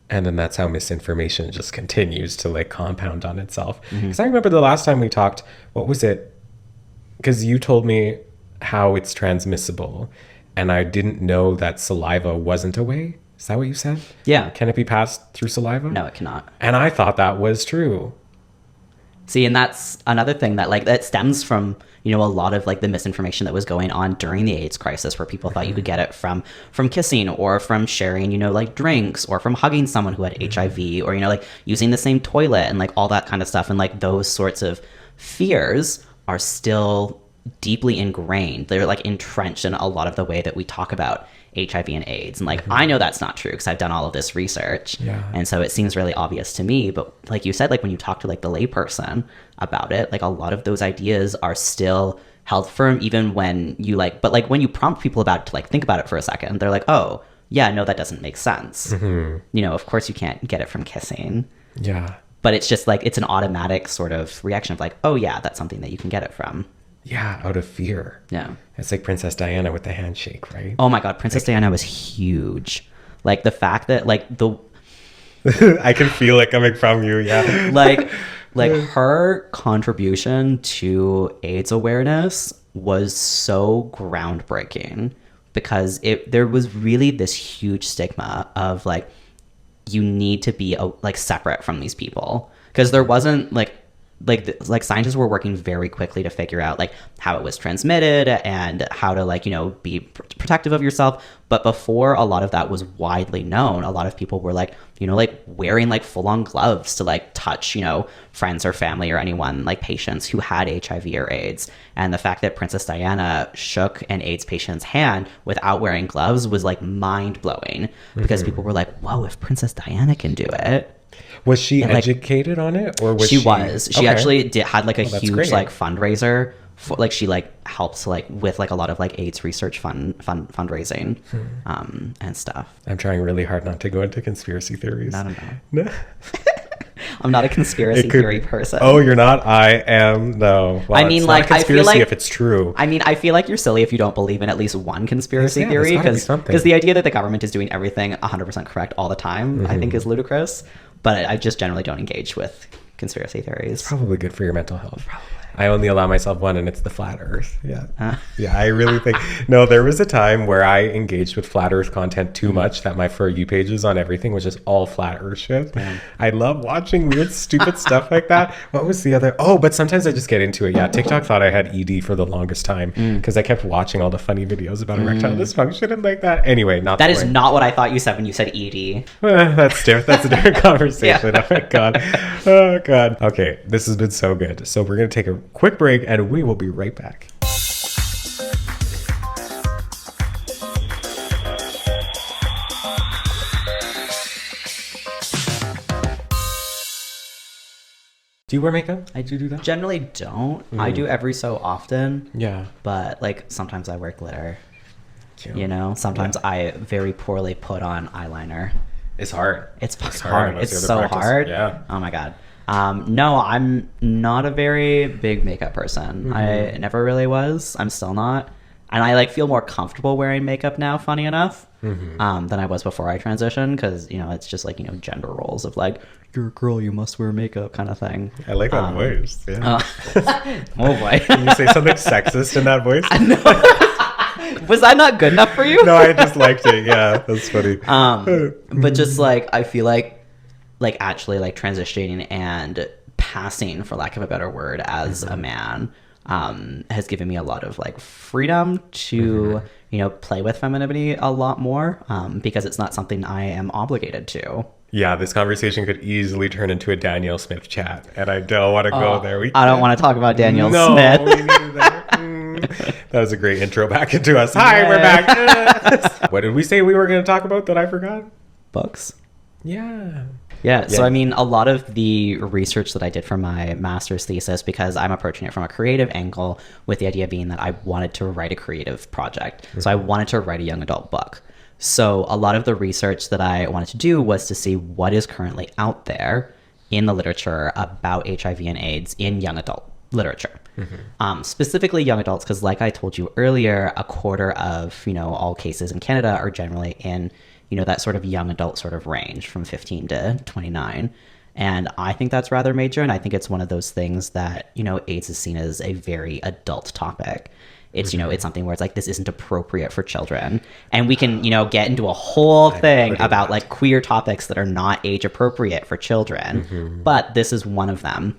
Speaker 2: And then that's how misinformation just continues to like compound on itself. Because I remember the last time we talked, what was it? Because you told me how it's transmissible and I didn't know that saliva wasn't a way. Is that what you said?
Speaker 1: Yeah.
Speaker 2: Can it be passed through saliva?
Speaker 1: No, it cannot.
Speaker 2: And I thought that was true.
Speaker 1: See, and that's another thing that like that stems from, you know, a lot of like the misinformation that was going on during the AIDS crisis, where people thought you could get it from kissing or from sharing, you know, like drinks or from hugging someone who had HIV or, you know, like using the same toilet and like all that kind of stuff. And like those sorts of fears are still deeply ingrained. They're like entrenched in a lot of the way that we talk about HIV and AIDS. And like, I know that's not true because I've done all of this research.
Speaker 2: Yeah.
Speaker 1: And so it seems really obvious to me. But like you said, like when you talk to like the layperson about it, like a lot of those ideas are still held firm even when you like, but like when you prompt people about it to like think about it for a second, they're like, oh yeah, no, that doesn't make sense. You know, of course you can't get it from kissing.
Speaker 2: Yeah.
Speaker 1: But it's just like, it's an automatic sort of reaction of like, oh yeah, that's something that you can get it from.
Speaker 2: Yeah, out of fear.
Speaker 1: Yeah.
Speaker 2: It's like Princess Diana with the handshake, right?
Speaker 1: Oh my God, Princess Diana was huge. Like the fact that like the...
Speaker 2: I can feel it coming from you, yeah.
Speaker 1: like her contribution to AIDS awareness was so groundbreaking because there was really this huge stigma of like, you need to be like separate from these people. Because there wasn't like scientists were working very quickly to figure out like how it was transmitted and how to like, you know, be protective of yourself. But before a lot of that was widely known, a lot of people were like, you know, like wearing like full on gloves to like touch, you know, friends or family or anyone, like patients who had HIV or AIDS. And the fact that Princess Diana shook an AIDS patient's hand without wearing gloves was like mind blowing because people were like, whoa, if Princess Diana can do it.
Speaker 2: Was she educated on it, or was she?
Speaker 1: She was. She actually had like a huge
Speaker 2: great.
Speaker 1: like fundraiser for like she like helps like with like a lot of like AIDS research fundraising and stuff.
Speaker 2: I'm trying really hard not to go into conspiracy theories.
Speaker 1: I don't know. I'm not a conspiracy theory person.
Speaker 2: Oh, you're not? I am, though. Well,
Speaker 1: I mean,
Speaker 2: it's
Speaker 1: like,
Speaker 2: not a conspiracy
Speaker 1: I feel like
Speaker 2: if it's true.
Speaker 1: I mean, I feel like you're silly if you don't believe in at least one conspiracy theory, because the idea that the government is doing everything 100% correct all the time, I think is ludicrous. But I just generally don't engage with conspiracy theories.
Speaker 2: It's probably good for your mental health. Probably. I only allow myself one, and it's the flat earth. Yeah. Yeah, I really think... No, there was a time where I engaged with flat earth content too much that my For You pages on everything was just all flat earth shit. Damn. I love watching weird, stupid stuff like that. What was the other... Oh, but sometimes I just get into it. Yeah, TikTok thought I had ED for the longest time because I kept watching all the funny videos about erectile dysfunction and like that. Anyway, not
Speaker 1: that is not what I thought you said when you said ED.
Speaker 2: That's different. That's a different conversation. Yeah. Oh, my God. Oh, God. Okay, this has been so good. So we're going to take a quick break and we will be right back. Do you wear makeup? I do that.
Speaker 1: Generally don't. I do every so often.
Speaker 2: Yeah.
Speaker 1: But like sometimes I wear glitter.
Speaker 2: Cute.
Speaker 1: You know, sometimes I very poorly put on eyeliner.
Speaker 2: It's hard.
Speaker 1: It's hard. It's so hard.
Speaker 2: Yeah.
Speaker 1: Oh my God. No, I'm not a very big makeup person. I never really was. I'm still not. And I like feel more comfortable wearing makeup now, funny enough, than I was before I transitioned. Because, you know, it's just like, you know, gender roles of like, you're a girl, you must wear makeup kind of thing.
Speaker 2: I like that voice. Yeah.
Speaker 1: Oh boy.
Speaker 2: Can you say something sexist in that voice?
Speaker 1: Was that not good enough for you?
Speaker 2: No, I just liked it. Yeah, that's funny.
Speaker 1: But just like, I feel like actually like transitioning and passing, for lack of a better word, as a man has given me a lot of like freedom to, you know, play with femininity a lot more because it's not something I am obligated to.
Speaker 2: Yeah, this conversation could easily turn into a Danielle Smith chat, and I don't want to go there.
Speaker 1: I don't want to talk about Danielle
Speaker 2: Smith.
Speaker 1: We
Speaker 2: needed that. That was a great intro back into us. Hi, we're back. What did we say we were going to talk about that I forgot?
Speaker 1: Books.
Speaker 2: Yeah.
Speaker 1: So I mean, a lot of the research that I did for my master's thesis, because I'm approaching it from a creative angle, with the idea being that I wanted to write a creative project. So I wanted to write a young adult book. So a lot of the research that I wanted to do was to see what is currently out there in the literature about HIV and AIDS in young adult literature. Specifically young adults, because like I told you earlier, a quarter of, you know, all cases in Canada are generally in, you know, that sort of young adult sort of range from 15 to 29. And I think that's rather major. And I think it's one of those things that, you know, AIDS is seen as a very adult topic. It's, you know, it's something where it's like, this isn't appropriate for children. And we can, you know, get into a whole thing about like queer topics that are not age appropriate for children. But this is one of them.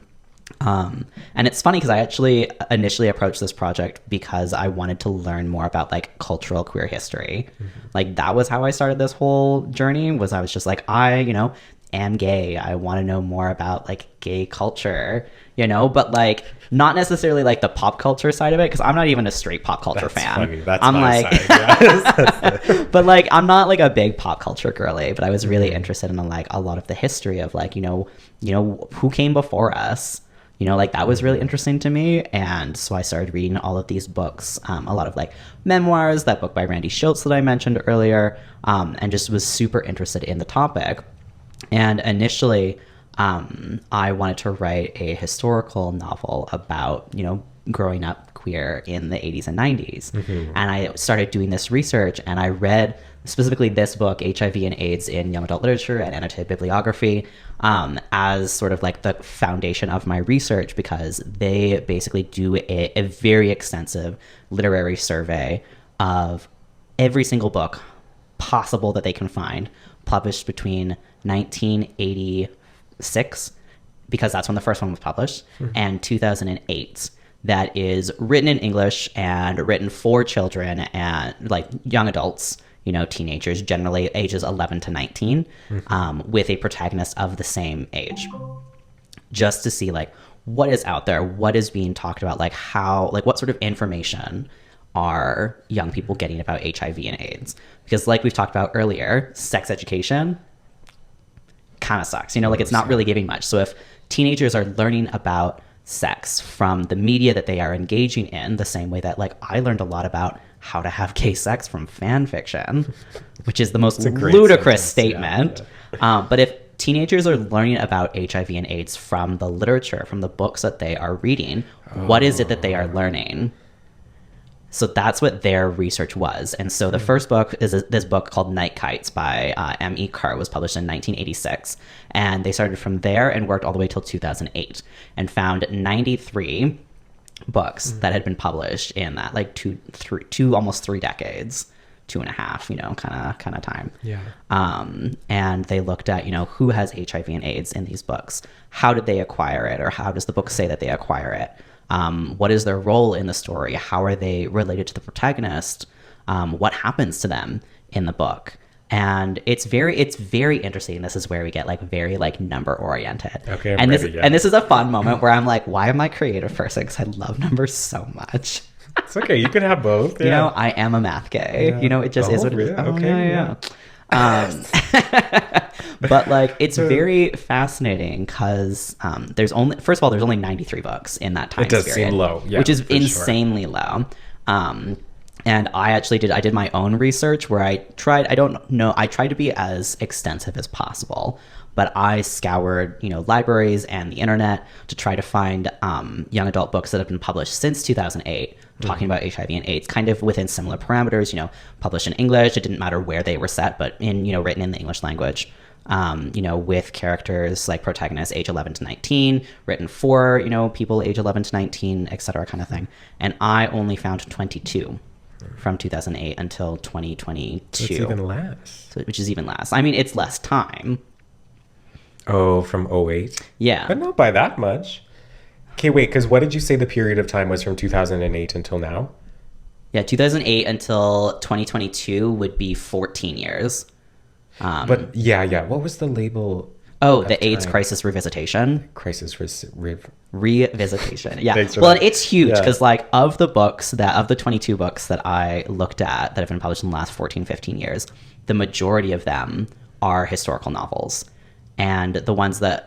Speaker 1: And it's funny because I actually initially approached this project because I wanted to learn more about like cultural queer history. Like that was how I started this whole journey, was I was just like, I, you know, am gay. I want to know more about like gay culture, you know, but like not necessarily like the pop culture side of it, because I'm not even a straight pop culture fan.
Speaker 2: Funny. That's
Speaker 1: I'm
Speaker 2: my
Speaker 1: like,
Speaker 2: side. Yes.
Speaker 1: but like I'm not like a big pop culture girly, but I was really interested in like a lot of the history of like, you know who came before us. You know, like that was really interesting to me. And so I started reading all of these books, a lot of like memoirs, that book by Randy Schultz that I mentioned earlier, and just was super interested in the topic. And initially, I wanted to write a historical novel about, you know, growing up queer in the 80s and 90s. And I started doing this research, and I read specifically this book, HIV and AIDS in Young Adult Literature and Annotated Bibliography, as sort of like the foundation of my research, because they basically do a very extensive literary survey of every single book possible that they can find, published between 1986, because that's when the first one was published, and 2008. That is written in English and written for children and like young adults, you know, teenagers, generally ages 11 to 19, with a protagonist of the same age, just to see like what is out there, what is being talked about, like how, like what sort of information are young people getting about HIV and AIDS? Because like we've talked about earlier, sex education kind of sucks, you know, like it's not really giving much. So if teenagers are learning about sex from the media that they are engaging in, the same way that like I learned a lot about how to have gay sex from fan fiction, which is the most ludicrous statement. But if teenagers are learning about HIV and AIDS from the literature, from the books that they are reading, what is it that they are learning? So that's what their research was. And so the first book is this book called Night Kites by M.E. Carr, was published in 1986. And they started from there and worked all the way till 2008 and found 93 books that had been published in that like almost 3 decades, 2.5, you know, kind of time.
Speaker 2: Yeah.
Speaker 1: And they looked at, you know, who has HIV and AIDS in these books? How did they acquire it? Or how does the book say that they acquire it? What is their role in the story? How are they related to the protagonist? What happens to them in the book? And it's very interesting. This is where we get like very like number oriented.
Speaker 2: Okay,
Speaker 1: and this is a fun moment where I'm like, why am I a creative person? Because I love numbers so much.
Speaker 2: It's okay. You can have both. Yeah.
Speaker 1: You know, I am a math gay. Yeah. You know, it just is what it is.
Speaker 2: Okay.
Speaker 1: But like, it's very fascinating because there's only 93 books in that time period. It does seem low, which is insanely low. And I did my own research where I tried to be as extensive as possible, but I scoured, libraries and the internet to try to find young adult books that have been published since 2008 talking about HIV and AIDS, kind of within similar parameters, published in English. It didn't matter where they were set, but written in the English language. With characters like protagonists age 11 to 19, written for, people age 11 to 19, etc. kind of thing. And I only found 22 from 2008 until 2022. So it's
Speaker 2: even less.
Speaker 1: Which is even less. I mean, it's less time.
Speaker 2: Oh, from 08?
Speaker 1: Yeah.
Speaker 2: But not by that much. Okay, wait, because what did you say the period of time was from 2008 until now?
Speaker 1: Yeah, 2008 until 2022 would be 14 years.
Speaker 2: But yeah. What was the label?
Speaker 1: Oh, the AIDS Crisis Revisitation. Revisitation. Yeah. And it's huge because of the 22 books that I looked at that have been published in the last 14, 15 years, the majority of them are historical novels. And of the ones that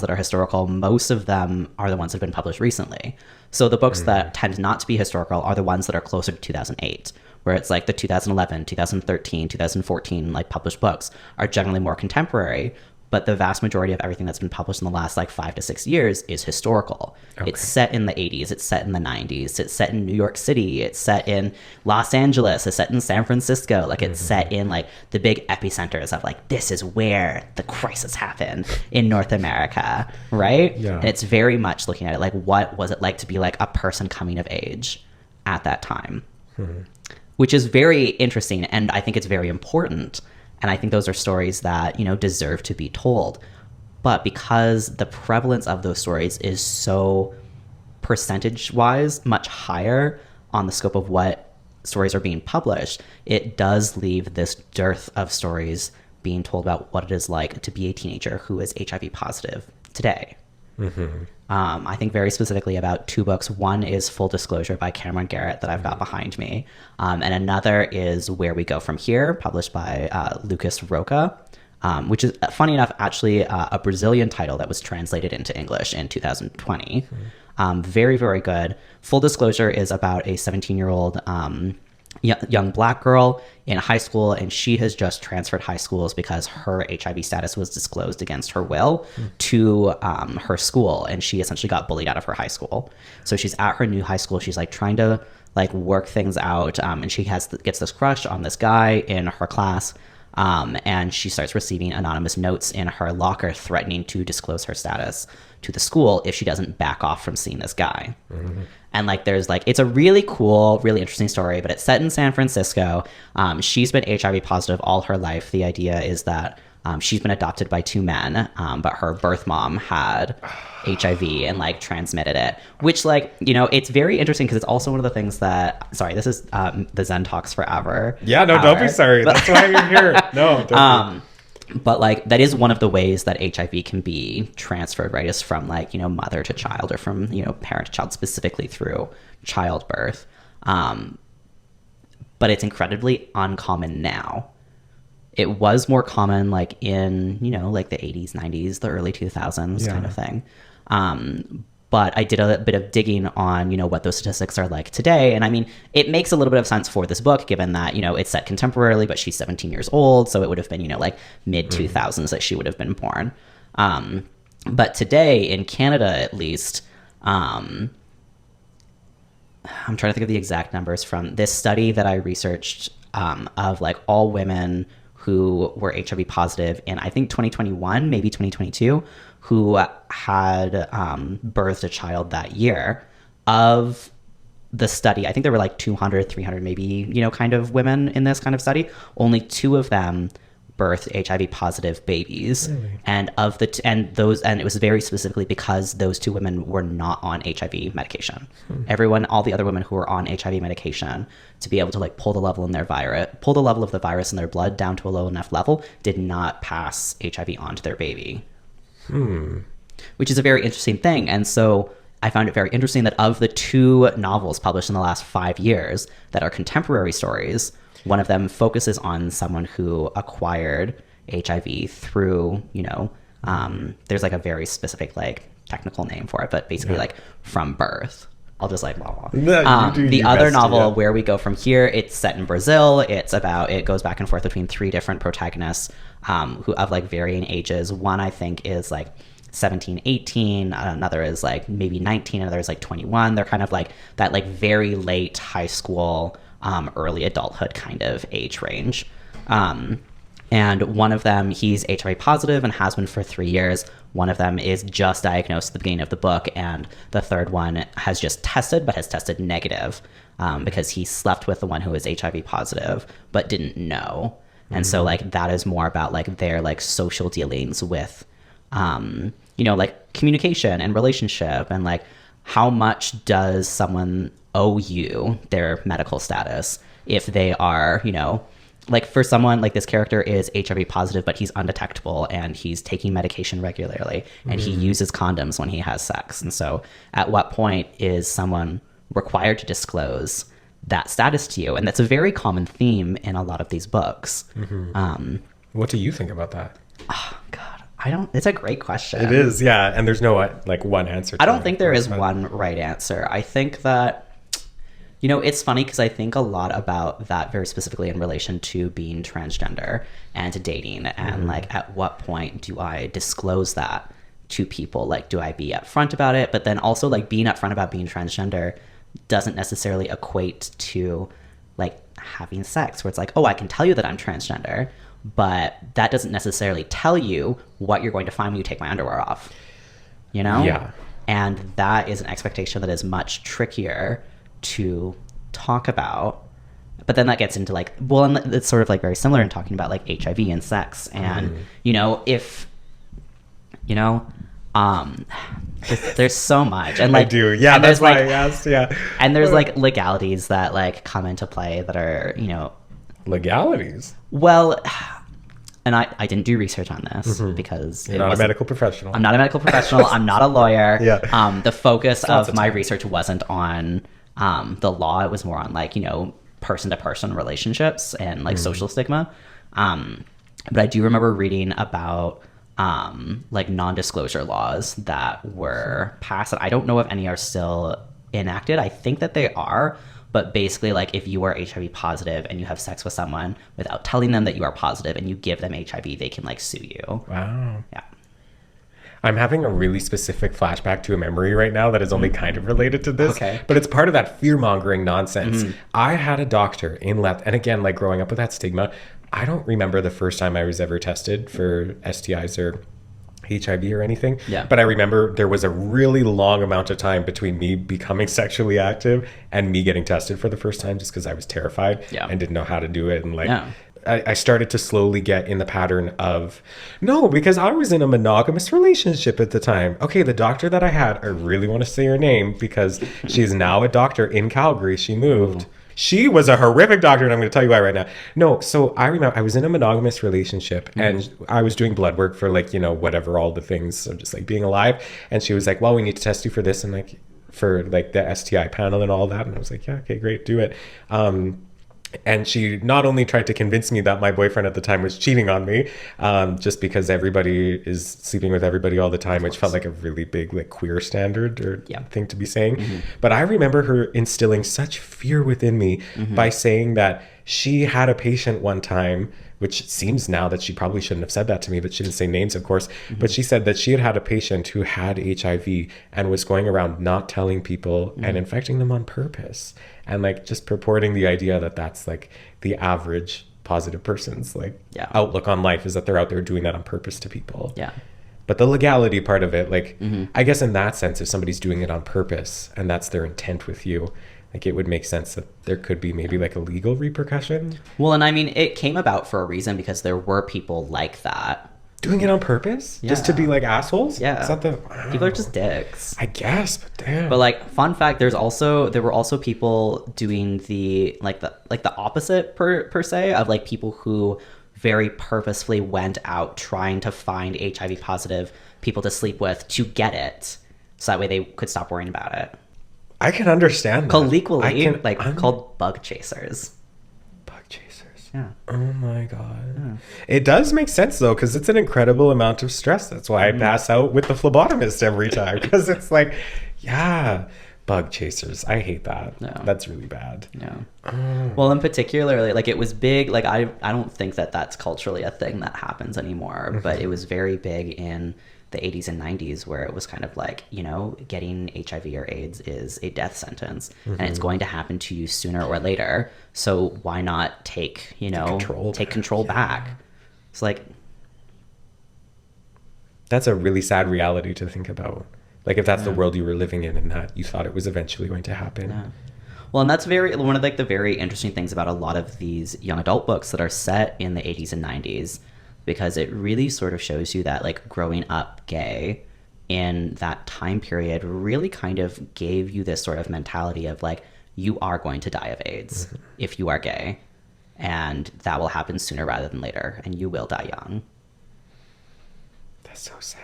Speaker 1: are historical, most of them are the ones that have been published recently. So the books that tend not to be historical are the ones that are closer to 2008, where it's like the 2011, 2013, 2014 published books are generally more contemporary. But the vast majority of everything that's been published in the last 5 to 6 years is historical. Okay. It's set in the 80s. It's set in the 90s. It's set in New York City. It's set in Los Angeles. It's set in San Francisco. It's set in the big epicenters of this is where the crisis happened in North America, right?
Speaker 2: Yeah.
Speaker 1: And it's very much looking at it what was it like to be a person coming of age at that time, which is very interesting, and I think it's very important. And I think those are stories that, deserve to be told. But because the prevalence of those stories is so percentage-wise much higher on the scope of what stories are being published, it does leave this dearth of stories being told about what it is like to be a teenager who is HIV positive today. I think very specifically about 2 books. One is Full Disclosure by Cameron Garrett that I've got behind me. And another is Where We Go From Here, published by Lucas Roca, which is, funny enough, actually a Brazilian title that was translated into English in 2020. Very, very good. Full Disclosure is about a 17-year-old young Black girl in high school, and she has just transferred high schools because her HIV status was disclosed against her will to her school, and she essentially got bullied out of her high school. So she's at her new high school. She's trying to work things out, and she gets this crush on this guy in her class, and she starts receiving anonymous notes in her locker threatening to disclose her status to the school if she doesn't back off from seeing this guy. And there's it's a really cool, really interesting story, but it's set in San Francisco. She's been HIV positive all her life. The idea is that she's been adopted by 2 men, but her birth mom had HIV and transmitted it, which it's very interesting because it's also one of the things that, sorry, this is the Zen Talks Forever.
Speaker 2: Yeah, no, don't be sorry. That's why you're here. No, don't be.
Speaker 1: But that is one of the ways that HIV can be transferred, right? Is from mother to child, or from parent to child, specifically through childbirth. But it's incredibly uncommon now. It was more common in the 80s, 90s, the early 2000s kind of thing. But I did a bit of digging on, what those statistics are like today. And I mean, it makes a little bit of sense for this book, given that, it's set contemporarily, but she's 17 years old. So it would have been, mid 2000s that she would have been born. But today in Canada, at least, I'm trying to think of the exact numbers from this study that I researched of all women who were HIV positive in, I think, 2021, maybe 2022, who had birthed a child that year. Of the study, I think there were 200, 300 maybe, kind of women in this kind of study. Only 2 of them birthed HIV positive babies. Really? And it was very specifically because those 2 women were not on HIV medication. All the other women who were on HIV medication, to be able to pull the level of the virus in their blood down to a low enough level, did not pass HIV on to their baby. Which is a very interesting thing. And so I found it very interesting that of the 2 novels published in the last 5 years that are contemporary stories, one of them focuses on someone who acquired HIV through, there's like a very specific like technical name for it, but basically like from birth. I'll just like blah, blah.
Speaker 2: No,
Speaker 1: the other novel, Where We Go From Here, it's set in Brazil. It goes back and forth between 3 different protagonists who of like varying ages. One I think is like 17, 18, another is like maybe 19, another is like 21. They're kind of like that like very late high school, early adulthood kind of age range. And one of them, he's HIV positive and has been for 3 years. One of them is just diagnosed at the beginning of the book, and the third one has just tested, but has tested negative because he slept with the one who is HIV positive, but didn't know. And so like that is more about like their like social dealings with, like communication and relationship, and like how much does someone owe you their medical status if they are, like for someone like this character is HIV positive, but he's undetectable and he's taking medication regularly and he uses condoms when he has sex. And so at what point is someone required to disclose that status to you? And that's a very common theme in a lot of these books.
Speaker 2: What do you think about that?
Speaker 1: Oh God, it's a great question.
Speaker 2: It is. Yeah. And there's no like one answer.
Speaker 1: I don't think there is one right answer. I think that, it's funny because I think a lot about that very specifically in relation to being transgender and to dating and like at what point do I disclose that to people? Like, do I be upfront about it? But then also like being upfront about being transgender doesn't necessarily equate to like having sex where it's like, oh, I can tell you that I'm transgender, but that doesn't necessarily tell you what you're going to find when you take my underwear off,
Speaker 2: Yeah.
Speaker 1: And that is an expectation that is much trickier to talk about. But then that gets into like, well, and it's sort of like very similar in talking about like HIV and sex. And, if, there's so much. And like,
Speaker 2: I do. Yeah. That's why I asked. Yeah.
Speaker 1: And there's like legalities that like come into play that are,
Speaker 2: Legalities?
Speaker 1: Well, and I didn't do research on this because
Speaker 2: you're not a medical professional.
Speaker 1: I'm not a medical professional. I'm not a lawyer.
Speaker 2: Yeah.
Speaker 1: The focus of my research wasn't on the law. It was more on like, person-to-person relationships and like social stigma. But I do remember reading about like non-disclosure laws that were passed. And I don't know if any are still enacted. I think that they are. But basically, like, if you are HIV positive and you have sex with someone without telling them that you are positive and you give them HIV, they can, like, sue you.
Speaker 2: Wow.
Speaker 1: Yeah.
Speaker 2: I'm having a really specific flashback to a memory right now that is only kind of related to this.
Speaker 1: Okay.
Speaker 2: But it's part of that fear-mongering nonsense. I had a doctor in left, and again, like, growing up with that stigma, I don't remember the first time I was ever tested for STIs or HIV or anything.
Speaker 1: Yeah.
Speaker 2: But I remember there was a really long amount of time between me becoming sexually active and me getting tested for the first time just because I was terrified and didn't know how to do it. And like, I started to slowly get in the pattern of, no, because I was in a monogamous relationship at the time. Okay, the doctor that I had, I really want to say her name because she's now a doctor in Calgary. She moved. She was a horrific doctor, and I'm going to tell you why right now. No, so I remember I was in a monogamous relationship, and I was doing blood work for, like, whatever, all the things, so just, like, being alive. And she was like, well, we need to test you for this and, like, for, like, the STI panel and all that. And I was like, yeah, okay, great, do it. And she not only tried to convince me that my boyfriend at the time was cheating on me, just because everybody is sleeping with everybody all the time, which felt like a really big like queer standard or thing to be saying. But I remember her instilling such fear within me by saying that she had a patient one time, which seems now that she probably shouldn't have said that to me, but she didn't say names, of course. But she said that she had a patient who had HIV and was going around not telling people and infecting them on purpose. And like just purporting the idea that that's like the average positive person's like outlook on life is that they're out there doing that on purpose to people.
Speaker 1: Yeah.
Speaker 2: But the legality part of it, like, I guess in that sense, if somebody's doing it on purpose and that's their intent with you, like it would make sense that there could be maybe like a legal repercussion.
Speaker 1: Well, and I mean, it came about for a reason because there were people like that.
Speaker 2: Doing it on purpose? Yeah. Just to be like assholes?
Speaker 1: Yeah.
Speaker 2: Is that
Speaker 1: people are just dicks.
Speaker 2: I guess, but damn.
Speaker 1: But like, fun fact, there were also people doing the opposite per se of like people who very purposefully went out trying to find HIV positive people to sleep with to get it. So that way they could stop worrying about it.
Speaker 2: I can understand that.
Speaker 1: Called bug chasers.
Speaker 2: Bug chasers.
Speaker 1: Yeah.
Speaker 2: Oh my God. Yeah. It does make sense though, because it's an incredible amount of stress. That's why I pass out with the phlebotomist every time, because it's like, yeah, bug chasers. I hate that. No. That's really bad.
Speaker 1: Yeah. Well, in particularly, like it was big. Like I don't think that that's culturally a thing that happens anymore, but it was very big in the 80s and 90s, where it was kind of like, you know, getting HIV or AIDS is a death sentence, and it's going to happen to you sooner or later. So why not take control back? It's like,
Speaker 2: that's a really sad reality to think about. Like if that's the world you were living in, and that you thought it was eventually going to happen.
Speaker 1: Yeah. Well, and that's one of like the very interesting things about a lot of these young adult books that are set in the 80s and 90s. Because it really sort of shows you that like growing up gay in that time period really kind of gave you this sort of mentality of like, you are going to die of AIDS if you are gay, and that will happen sooner rather than later, and you will die young.
Speaker 2: That's so sad.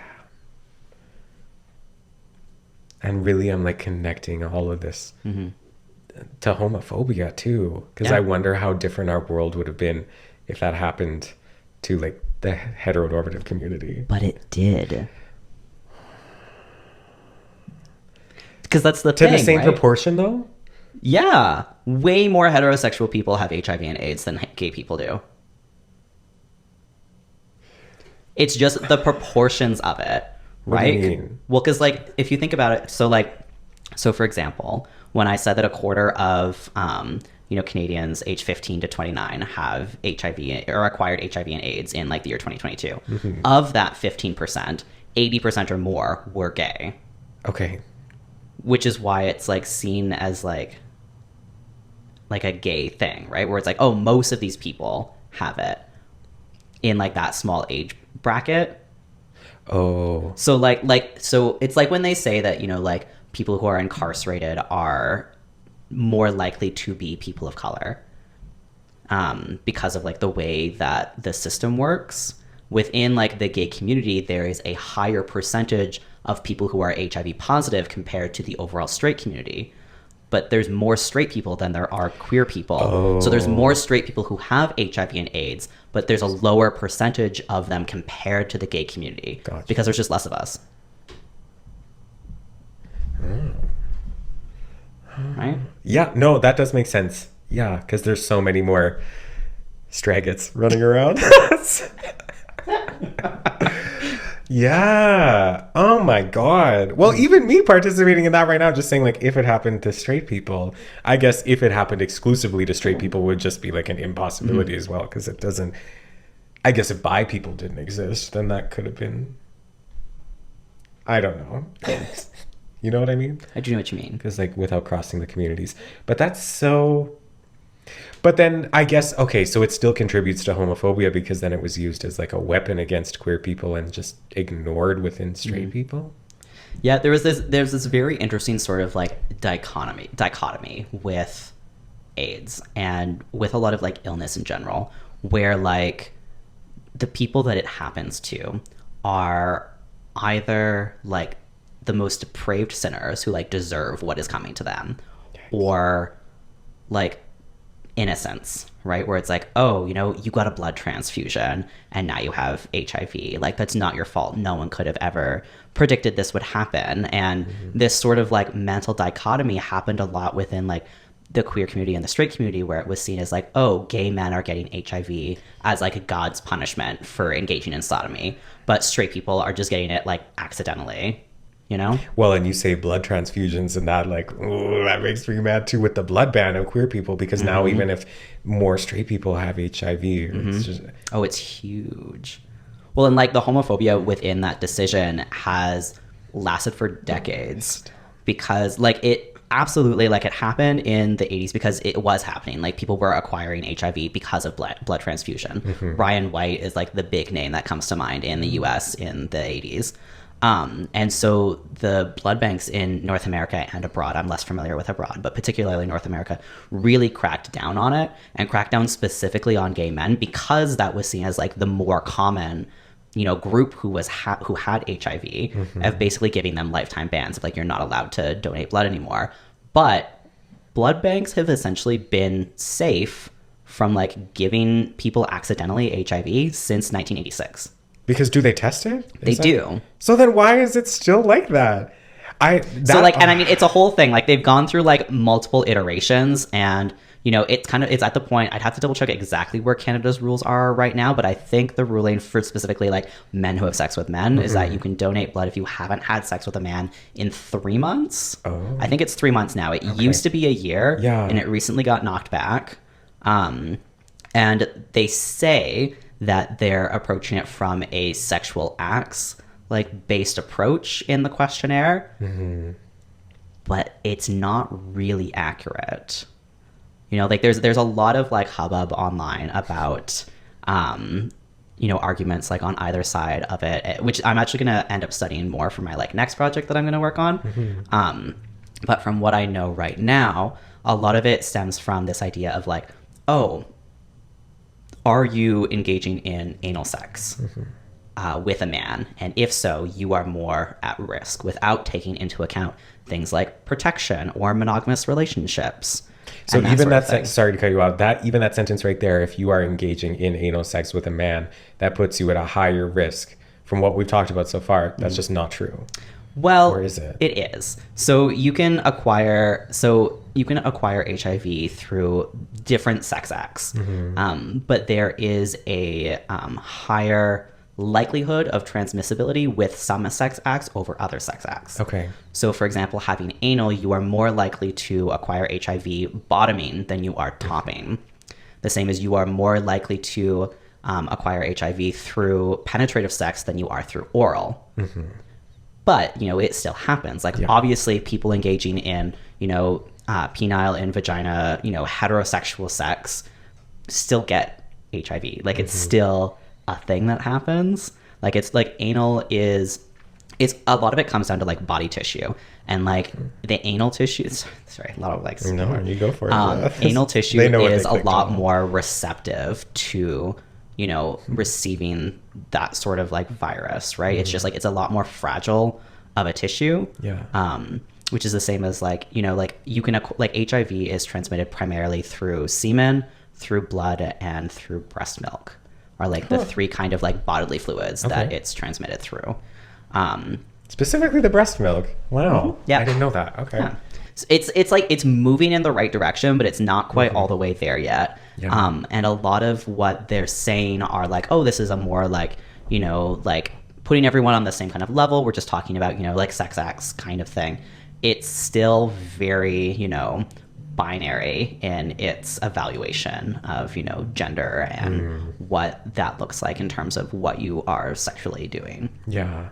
Speaker 2: And really, I'm like connecting all of this to homophobia too, because I wonder how different our world would have been if that happened to like the heteronormative community.
Speaker 1: But it did. Because that's the thing,
Speaker 2: to the same proportion though?
Speaker 1: Yeah. Way more heterosexual people have HIV and AIDS than gay people do. It's just the proportions of it, right?
Speaker 2: What do you mean?
Speaker 1: Well, because like if you think about it, so for example, when I said that a quarter of Canadians age 15 to 29 have HIV or acquired HIV and AIDS in like the year 2022. Of that 15%, 80% or more were gay.
Speaker 2: Okay.
Speaker 1: Which is why it's like seen as like a gay thing, right? Where it's like, oh, most of these people have it in like that small age bracket.
Speaker 2: Oh.
Speaker 1: So so it's like when they say that, like people who are incarcerated are more likely to be people of color because of like the way that the system works. Within like the gay community, there is a higher percentage of people who are HIV positive compared to the overall straight community. But there's more straight people than there are queer people. Oh. So there's more straight people who have HIV and AIDS, but there's a lower percentage of them compared to the gay community. Gotcha. Because there's just less of us. Right?
Speaker 2: Yeah, no, that does make sense. Yeah, because there's so many more straggots running around. Yeah. Oh my God. Well, even me participating in that right now, just saying like, if it happened to straight people, I guess if it happened exclusively to straight people would just be like an impossibility as well. Because it doesn't, I guess if bi people didn't exist, then that could have been, I don't know. You know what I mean?
Speaker 1: I do know what you mean.
Speaker 2: Because like without crossing the communities. But that's so... But then I guess, okay, so it still contributes to homophobia because then it was used as like a weapon against queer people and just ignored within straight people.
Speaker 1: Yeah, there's this very interesting sort of like dichotomy with AIDS and with a lot of like illness in general, where like the people that it happens to are either like the most depraved sinners who like deserve what is coming to them, or like innocence, right? Where it's like, oh, you got a blood transfusion and now you have HIV. Like, that's not your fault. No one could have ever predicted this would happen. And this sort of like mental dichotomy happened a lot within like the queer community and the straight community, where it was seen as like, oh, gay men are getting HIV as like God's punishment for engaging in sodomy, but straight people are just getting it like accidentally.
Speaker 2: Well, and you say blood transfusions and that, like, ooh, that makes me mad too with the blood ban of queer people, because now even if more straight people have HIV, it's just...
Speaker 1: Oh, it's huge. Well, and like the homophobia within that decision has lasted for decades, because like it absolutely, like it happened in the 80s because it was happening. Like people were acquiring HIV because of blood transfusion. Ryan White is like the big name that comes to mind in the US in the 80s. And so the blood banks in North America and abroad, I'm less familiar with abroad, but particularly North America, really cracked down on it, and cracked down specifically on gay men, because that was seen as like the more common, group who had HIV, of basically giving them lifetime bans of like, you're not allowed to donate blood anymore. But blood banks have essentially been safe from like giving people accidentally HIV since 1986.
Speaker 2: Because do they test it?
Speaker 1: They do.
Speaker 2: So then why is it still like that?
Speaker 1: And I mean, it's a whole thing. Like they've gone through like multiple iterations, and you know, it's at the point, I'd have to double check exactly where Canada's rules are right now, but I think the ruling for specifically like men who have sex with men is that you can donate blood if you haven't had sex with a man in 3 months. Oh. I think it's 3 months now. It used to be a year, and it recently got knocked back. And they say that they're approaching it from a sexual acts like based approach in the questionnaire, but it's not really accurate. You know, like there's a lot of like hubbub online about, you know, arguments like on either side of it, which I'm actually going to end up studying more for my like next project that I'm going to work on. But from what I know right now, a lot of it stems from this idea of like, oh, are you engaging in anal sex with a man? And if so, you are more at risk, without taking into account things like protection or monogamous relationships.
Speaker 2: So even that, sorry to cut you off, even that sentence right there, if you are engaging in anal sex with a man, that puts you at a higher risk from what we've talked about so far. That's just not true.
Speaker 1: Well,
Speaker 2: or is it?
Speaker 1: It is. So you can acquire HIV through different sex acts, but there is a higher likelihood of transmissibility with some sex acts over other sex acts.
Speaker 2: Okay.
Speaker 1: So, for example, having anal, you are more likely to acquire HIV bottoming than you are topping. The same as you are more likely to acquire HIV through penetrative sex than you are through oral. But, you know, it still happens. Like, obviously, people engaging in, you know, penile and vagina, you know, heterosexual sex still get HIV. Like, it's still a thing that happens. Like, it's like anal it's a lot of it comes down to like body tissue, and like the anal tissue, sorry, a lot of like,
Speaker 2: no, you go for it.
Speaker 1: Anal tissue is a lot more receptive to, you know, receiving that sort of like virus, right? It's just like, it's a lot more fragile of a tissue. Which is the same as like, you know, like you can, like HIV is transmitted primarily through semen, through blood, and through breast milk, are like the three kind of like bodily fluids that it's transmitted through.
Speaker 2: Specifically the breast milk. Wow.
Speaker 1: Yeah.
Speaker 2: I didn't know that. Okay.
Speaker 1: Yeah. So it's like, it's moving in the right direction, but it's not quite all the way there yet. And a lot of what they're saying are like, oh, this is a more like, you know, like putting everyone on the same kind of level. We're just talking about, you know, like sex acts kind of thing. It's still very, you know, binary in its evaluation of, you know, gender and what that looks like in terms of what you are sexually doing.
Speaker 2: Yeah.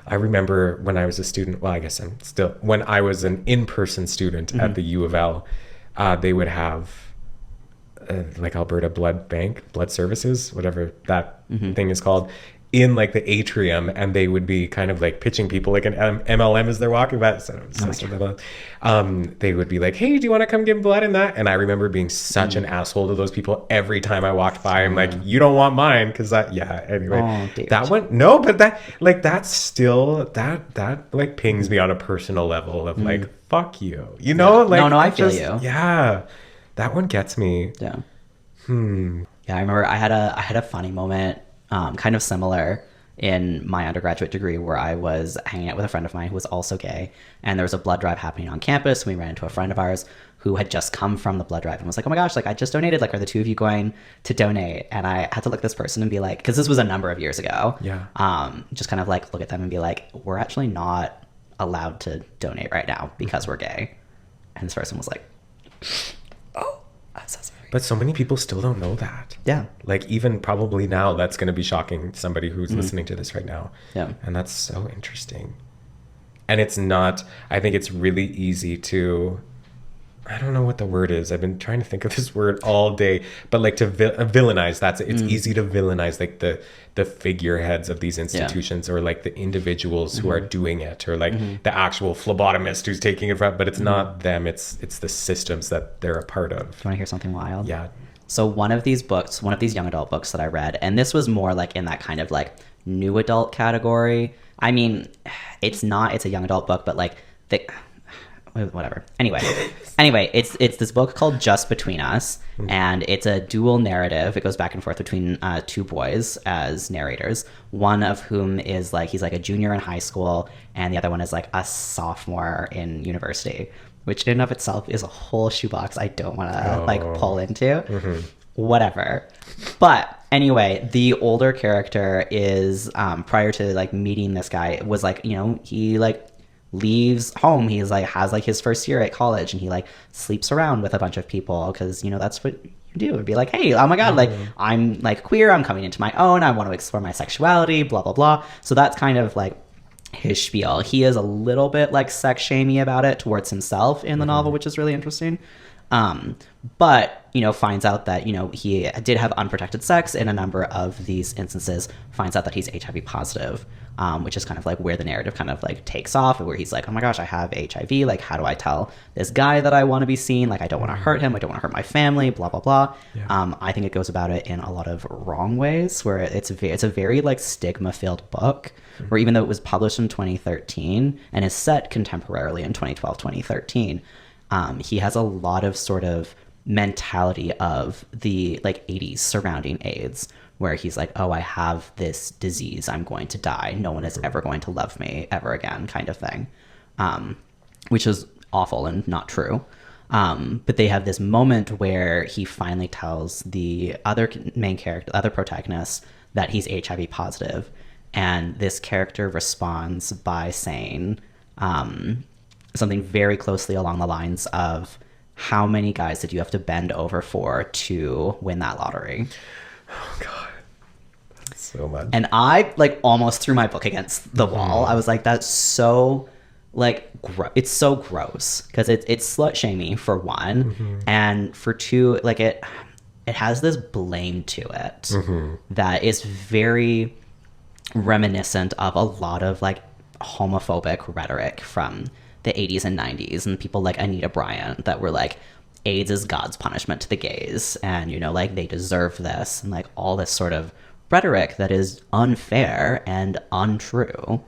Speaker 2: I remember when I was a student, well, I guess I'm still, when I was an in-person student at the U of L, they would have like Alberta Blood Bank, Blood Services, whatever that thing is called, in like the atrium, and they would be kind of like pitching people like an MLM as they're walking by. They would be like, hey, do you want to come give blood in that? And I remember being such an asshole to those people every time I walked by. I'm like, you don't want mine, because anyway. That one, no, but that like, that's still, that like pings me on a personal level of like, fuck you, you know? Like,
Speaker 1: no, I feel you.
Speaker 2: Yeah, that one gets me.
Speaker 1: Yeah. Yeah, I remember I had a funny moment, kind of similar in my undergraduate degree, where I was hanging out with a friend of mine who was also gay, and there was a blood drive happening on campus. And we ran into a friend of ours who had just come from the blood drive and was like, oh my gosh, like I just donated, like are the two of you going to donate? And I had to look at this person and be like, because this was a number of years ago, just kind of like look at them and be like, we're actually not allowed to donate right now because we're gay. And this person was like, oh, I'm so sorry.
Speaker 2: But so many people still don't know that.
Speaker 1: Yeah.
Speaker 2: Like even probably now that's going to be shocking to somebody who's listening to this right now.
Speaker 1: Yeah.
Speaker 2: And that's so interesting. And it's not, I think it's really easy to, I don't know what the word is. I've been trying to think of this word all day, but like to villainize, that's it. It's easy to villainize like the figureheads of these institutions or like the individuals who are doing it, or like the actual phlebotomist who's taking it from, but it's not them. It's the systems that they're a part of.
Speaker 1: Do you want to hear something wild?
Speaker 2: Yeah.
Speaker 1: So one of these young adult books that I read, and this was more like in that kind of like new adult category. I mean, it's a young adult book, but like whatever. Anyway, it's this book called Just Between Us, and it's a dual narrative. It goes back and forth between two boys as narrators, one of whom is like, he's like a junior in high school, and the other one is like a sophomore in university, which in and of itself is a whole shoebox I don't want to like pull into. Whatever. But anyway, the older character is prior to like meeting this guy was like, you know, he like leaves home. He's like has like his first year at college, and he like sleeps around with a bunch of people because, you know, that's what you do. It'd be like, hey, oh my god, like I'm like queer, I'm coming into my own, I want to explore my sexuality, blah blah blah. So that's kind of like his spiel. He is a little bit like sex shamey about it towards himself in the novel, which is really interesting. But, you know, finds out that, you know, he did have unprotected sex in a number of these instances, finds out that he's HIV positive, which is kind of like where the narrative kind of like takes off, where he's like, oh my gosh, I have HIV. Like, how do I tell this guy that I want to be seen? Like, I don't want to hurt him. I don't want to hurt my family, blah, blah, blah. Yeah. I think it goes about it in a lot of wrong ways, where it's a very like stigma filled book, where even though it was published in 2013 and is set contemporarily in 2012, 2013, he has a lot of sort of mentality of the like 80s surrounding AIDS, where he's like, oh, I have this disease, I'm going to die, no one is ever going to love me ever again, kind of thing, which is awful and not true. But they have this moment where he finally tells the other main character, the other protagonist, that he's HIV positive, and this character responds by saying something very closely along the lines of, how many guys did you have to bend over for to win that lottery?
Speaker 2: Oh god, that's so much.
Speaker 1: And I like almost threw my book against the wall. I was like, that's so like it's so gross, because it's slut shaming for one, and for two, like it has this blame to it that is very reminiscent of a lot of like homophobic rhetoric from the 80s and 90s, and people like Anita Bryant that were like, AIDS is God's punishment to the gays, and, you know, like they deserve this, and like all this sort of rhetoric that is unfair and untrue.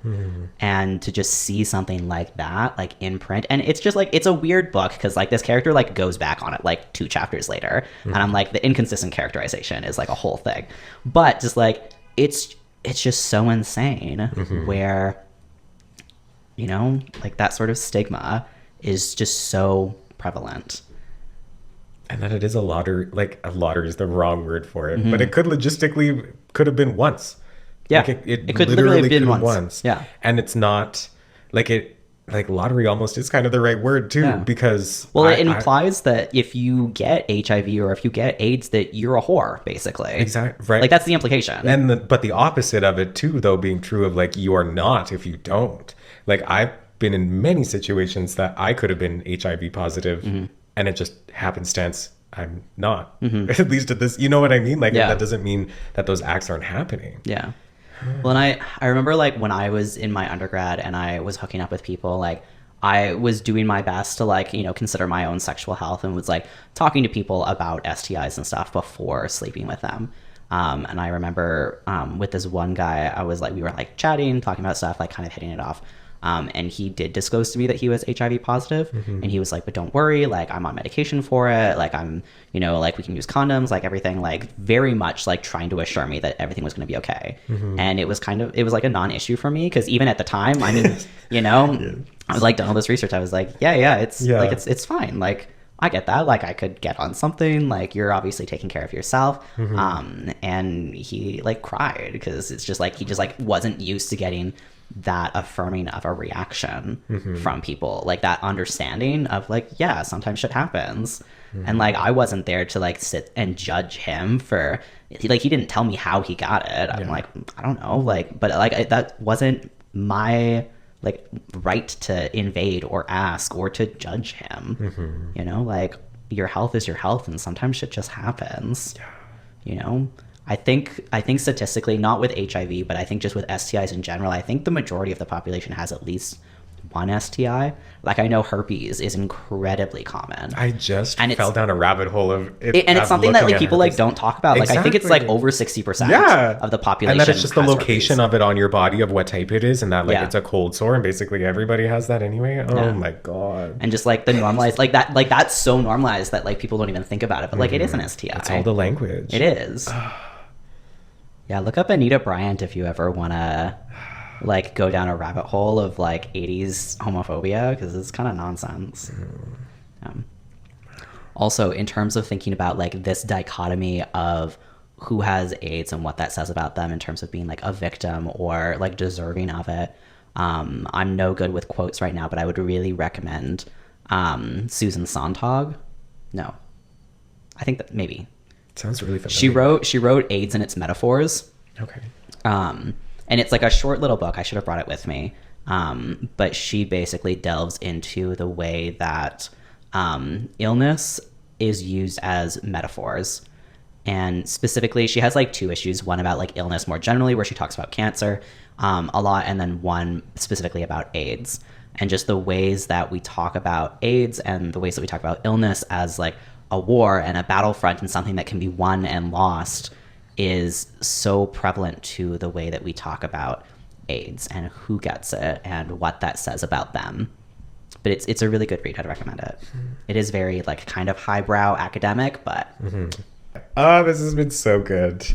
Speaker 1: And to just see something like that like in print, and it's just like, it's a weird book because like this character like goes back on it like 2 chapters later, and I'm like, the inconsistent characterization is like a whole thing, but just like it's just so insane where, you know, like that sort of stigma is just so prevalent.
Speaker 2: And that it is a lottery, like a lottery is the wrong word for it, but it could logistically could have been once.
Speaker 1: Yeah,
Speaker 2: like
Speaker 1: it could literally have been once. Yeah.
Speaker 2: And it's not like it, like lottery almost is kind of the right word too, because
Speaker 1: it implies that if you get HIV or if you get AIDS, that you're a whore, basically.
Speaker 2: Exactly. Right.
Speaker 1: Like that's the implication.
Speaker 2: And but the opposite of it too, though, being true of like, you are not if you don't. Like I've been in many situations that I could have been HIV positive, and it just happenstance I'm not. At least at this, you know what I mean? Like that doesn't mean that those acts aren't happening.
Speaker 1: Yeah. Well, and I remember like when I was in my undergrad and I was hooking up with people, like I was doing my best to like, you know, consider my own sexual health, and was like talking to people about STIs and stuff before sleeping with them. And I remember with this one guy, I was like, we were like chatting, talking about stuff, like kind of hitting it off. And he did disclose to me that he was HIV positive, and he was like, but don't worry, like I'm on medication for it, like I'm, you know, like we can use condoms, like everything, like very much like trying to assure me that everything was going to be okay. And it was like a non-issue for me, because even at the time, I mean, you know, I was like done all this research, I was like, like it's fine, like I get that, like I could get on something, like you're obviously taking care of yourself. And he like cried, because it's just like he just like wasn't used to getting that affirming of a reaction from people, like that understanding of like, yeah, sometimes shit happens. And like I wasn't there to like sit and judge him for like, he didn't tell me how he got it. I'm like, I don't know, like, but like that wasn't my like right to invade or ask or to judge him. You know, like your health is your health, and sometimes shit just happens. You know, I think statistically, not with HIV, but I think just with STIs in general, I think the majority of the population has at least one STI. Like, I know herpes is incredibly common.
Speaker 2: I just fell down a rabbit hole of it.
Speaker 1: And it's something that like people like don't talk about. Like, I think it's like over 60% of the population.
Speaker 2: And that it's just the location of it on your body of what type it is, and that like it's a cold sore, and basically everybody has that anyway. Oh my God.
Speaker 1: And just like the normalized, like that's so normalized that like people don't even think about it. But like it is an STI.
Speaker 2: It's all the language.
Speaker 1: It is. Yeah, look up Anita Bryant if you ever want to like go down a rabbit hole of like 80s homophobia, because it's kind of nonsense. Also, in terms of thinking about like this dichotomy of who has AIDS and what that says about them in terms of being like a victim or like deserving of it, I'm no good with quotes right now, but I would really recommend Susan Sontag. No, I think that maybe.
Speaker 2: Sounds really familiar.
Speaker 1: She wrote AIDS and Its Metaphors.
Speaker 2: Okay.
Speaker 1: And it's like a short little book. I should have brought it with me. But she basically delves into the way that illness is used as metaphors. And specifically, she has like two issues. One about like illness more generally, where she talks about cancer a lot, and then one specifically about AIDS. And just the ways that we talk about AIDS and the ways that we talk about illness as like a war and a battlefront and something that can be won and lost is so prevalent to the way that we talk about AIDS and who gets it and what that says about them. But it's a really good read. I'd recommend it. It is very like kind of highbrow academic, but
Speaker 2: oh, this has been so good.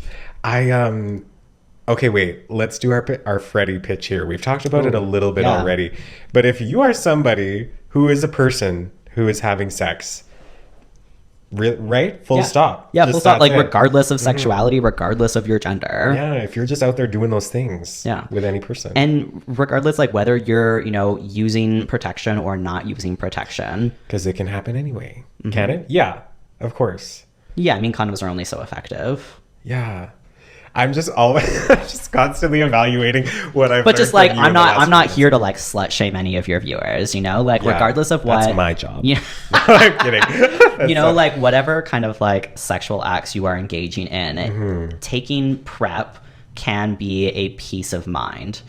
Speaker 2: Okay, wait, let's do our FREDDIE pitch here. We've talked about it a little bit already, but if you are somebody who is a person who is having sex, right? Full stop.
Speaker 1: Yeah, full stop. Like, regardless of sexuality, regardless of your gender.
Speaker 2: Yeah, if you're just out there doing those things with any person.
Speaker 1: And regardless, like, whether you're, using protection or not using protection.
Speaker 2: Because it can happen anyway. Can it? Yeah, of course.
Speaker 1: Yeah, I mean, condoms are only so effective.
Speaker 2: Yeah. I'm just always just constantly evaluating what I've
Speaker 1: But just like I'm not here to like slut shame any of your viewers, like regardless of what.
Speaker 2: That's my job.
Speaker 1: Yeah.
Speaker 2: I'm kidding.
Speaker 1: Like whatever kind of like sexual acts you are engaging in, taking PrEP can be a peace of mind.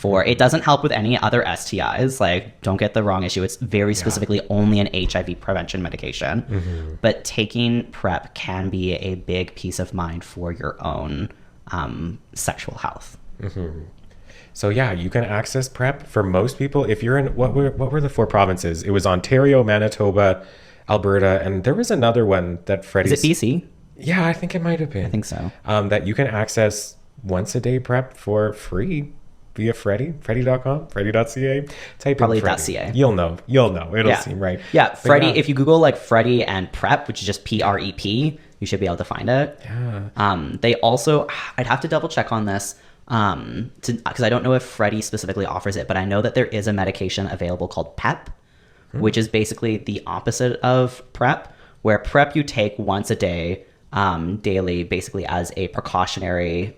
Speaker 1: It doesn't help with any other STIs. Like, don't get the wrong issue. It's very specifically only an HIV prevention medication. But taking PrEP can be a big peace of mind for your own sexual health.
Speaker 2: So yeah, you can access PrEP for most people. If you're in what were the 4 provinces? It was Ontario, Manitoba, Alberta, and there was another one that FREDDIE.
Speaker 1: Is it BC?
Speaker 2: Yeah, I think it might have been.
Speaker 1: I think so.
Speaker 2: That you can access once a day PrEP for free via FREDDIE, FREDDIE.com, FREDDIE.ca. Type
Speaker 1: probably
Speaker 2: in FREDDIE.
Speaker 1: .ca.
Speaker 2: You'll know. It'll seem right.
Speaker 1: Yeah, FREDDIE. If you Google like FREDDIE and PrEP, which is just PrEP, you should be able to find it.
Speaker 2: Yeah.
Speaker 1: They also, I'd have to double check on this because I don't know if FREDDIE specifically offers it, but I know that there is a medication available called PEP, which is basically the opposite of PrEP, where PrEP you take once a day, daily, basically as a precautionary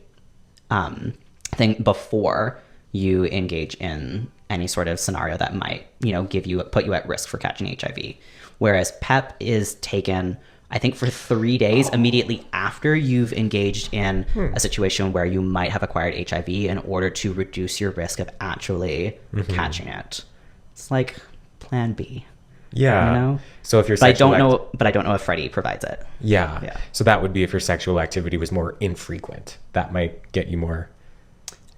Speaker 1: thing before you engage in any sort of scenario that might, put you at risk for catching HIV. Whereas PEP is taken, I think, for 3 days immediately after you've engaged in a situation where you might have acquired HIV in order to reduce your risk of actually catching it. It's like Plan B.
Speaker 2: Yeah. So if you're
Speaker 1: but I don't know if FREDDIE provides it.
Speaker 2: Yeah. So that would be if your sexual activity was more infrequent. That might get you more.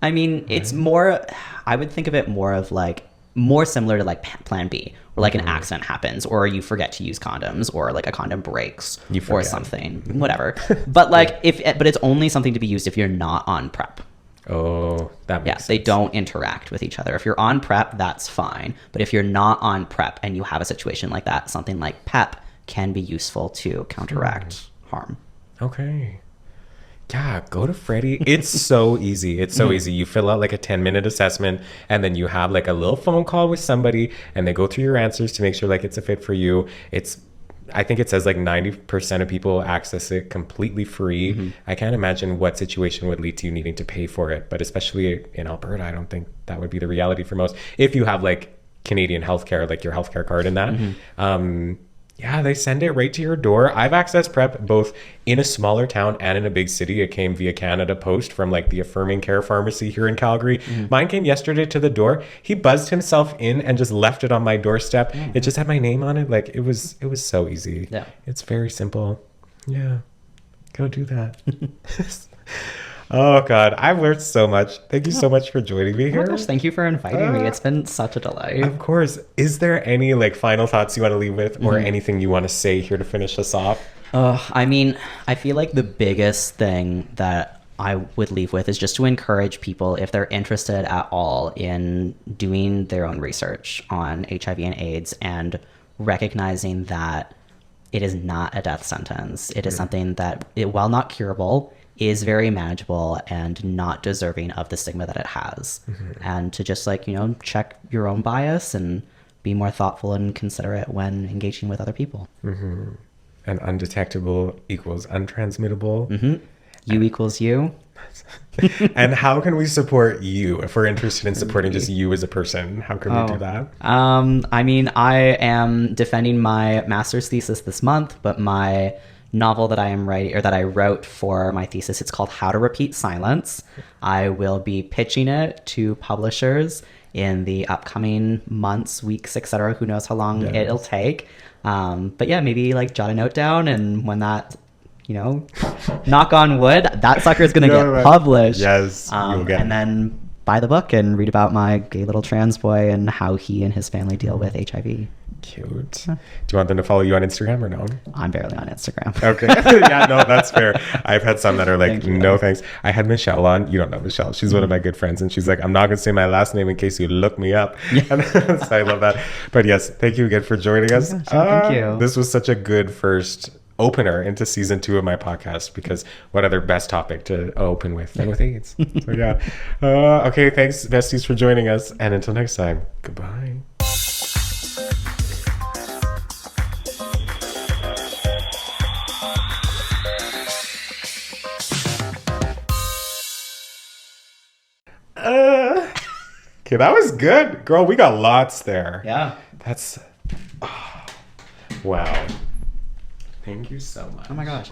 Speaker 1: I mean, it's more, I would think of it more of like, more similar to like Plan B, where like an accident happens or you forget to use condoms or like a condom breaks or something, whatever. But like but it's only something to be used if you're not on PrEP.
Speaker 2: Oh, that makes sense.
Speaker 1: They don't interact with each other. If you're on PrEP, that's fine. But if you're not on PrEP and you have a situation like that, something like PEP can be useful to counteract harm.
Speaker 2: Okay. Yeah, go to FREDDIE. It's so easy. It's so easy. You fill out like a 10-minute assessment, and then you have like a little phone call with somebody, and they go through your answers to make sure like it's a fit for you. I think it says like 90% of people access it completely free. I can't imagine what situation would lead to you needing to pay for it, but especially in Alberta, I don't think that would be the reality for most. If you have like Canadian healthcare, like your healthcare card and that. Yeah, they send it right to your door. I've accessed PrEP both in a smaller town and in a big city. It came via Canada Post from like the Affirming Care Pharmacy here in Calgary. Mine came yesterday to the door. He buzzed himself in and just left it on my doorstep. It just had my name on it. Like it was so easy.
Speaker 1: Yeah.
Speaker 2: It's very simple. Yeah. Go do that. Oh God, I've learned so much. Thank you so much for joining me here.
Speaker 1: Oh my gosh, thank you for inviting me. It's been such a delight.
Speaker 2: Of course. Is there any like final thoughts you want to leave with, or anything you want to say here to finish us off?
Speaker 1: I mean, I feel like the biggest thing that I would leave with is just to encourage people, if they're interested at all in doing their own research on HIV and AIDS, and recognizing that it is not a death sentence. It is something that, while not curable, is very manageable and not deserving of the stigma that it has. And to just like, check your own bias and be more thoughtful and considerate when engaging with other people.
Speaker 2: And undetectable equals untransmittable.
Speaker 1: You equals you.
Speaker 2: And how can we support you if we're interested in supporting just you as a person? How can we do that?
Speaker 1: I mean, I am defending my master's thesis this month, but my novel that I am writing, or that I wrote for my thesis, it's called How to Repeat Silence. I will be pitching it to publishers in the upcoming months, weeks, etc. Who knows how long it'll take. But yeah, maybe like jot a note down, and when that, knock on wood, that sucker is going to get published.
Speaker 2: Yes, you'll get
Speaker 1: and then buy the book and read about my gay little trans boy and how he and his family deal with HIV.
Speaker 2: Cute. Do you want them to follow you on Instagram or no?
Speaker 1: I'm barely on Instagram.
Speaker 2: Okay. Yeah, no, that's fair. I've had some that are like, no thanks. I had Michelle on. You don't know Michelle. She's one of my good friends. And she's like, I'm not going to say my last name in case you look me up. And so I love that. But yes, thank you again for joining us.
Speaker 1: Thank you.
Speaker 2: This was such a good first opener into season 2 of my podcast, because what other best topic to open with than with AIDS? So yeah. Okay, thanks besties for joining us. And until next time, goodbye. Okay, that was good. Girl, we got lots there.
Speaker 1: Yeah.
Speaker 2: That's... wow. Thank you so much.
Speaker 1: Oh my gosh.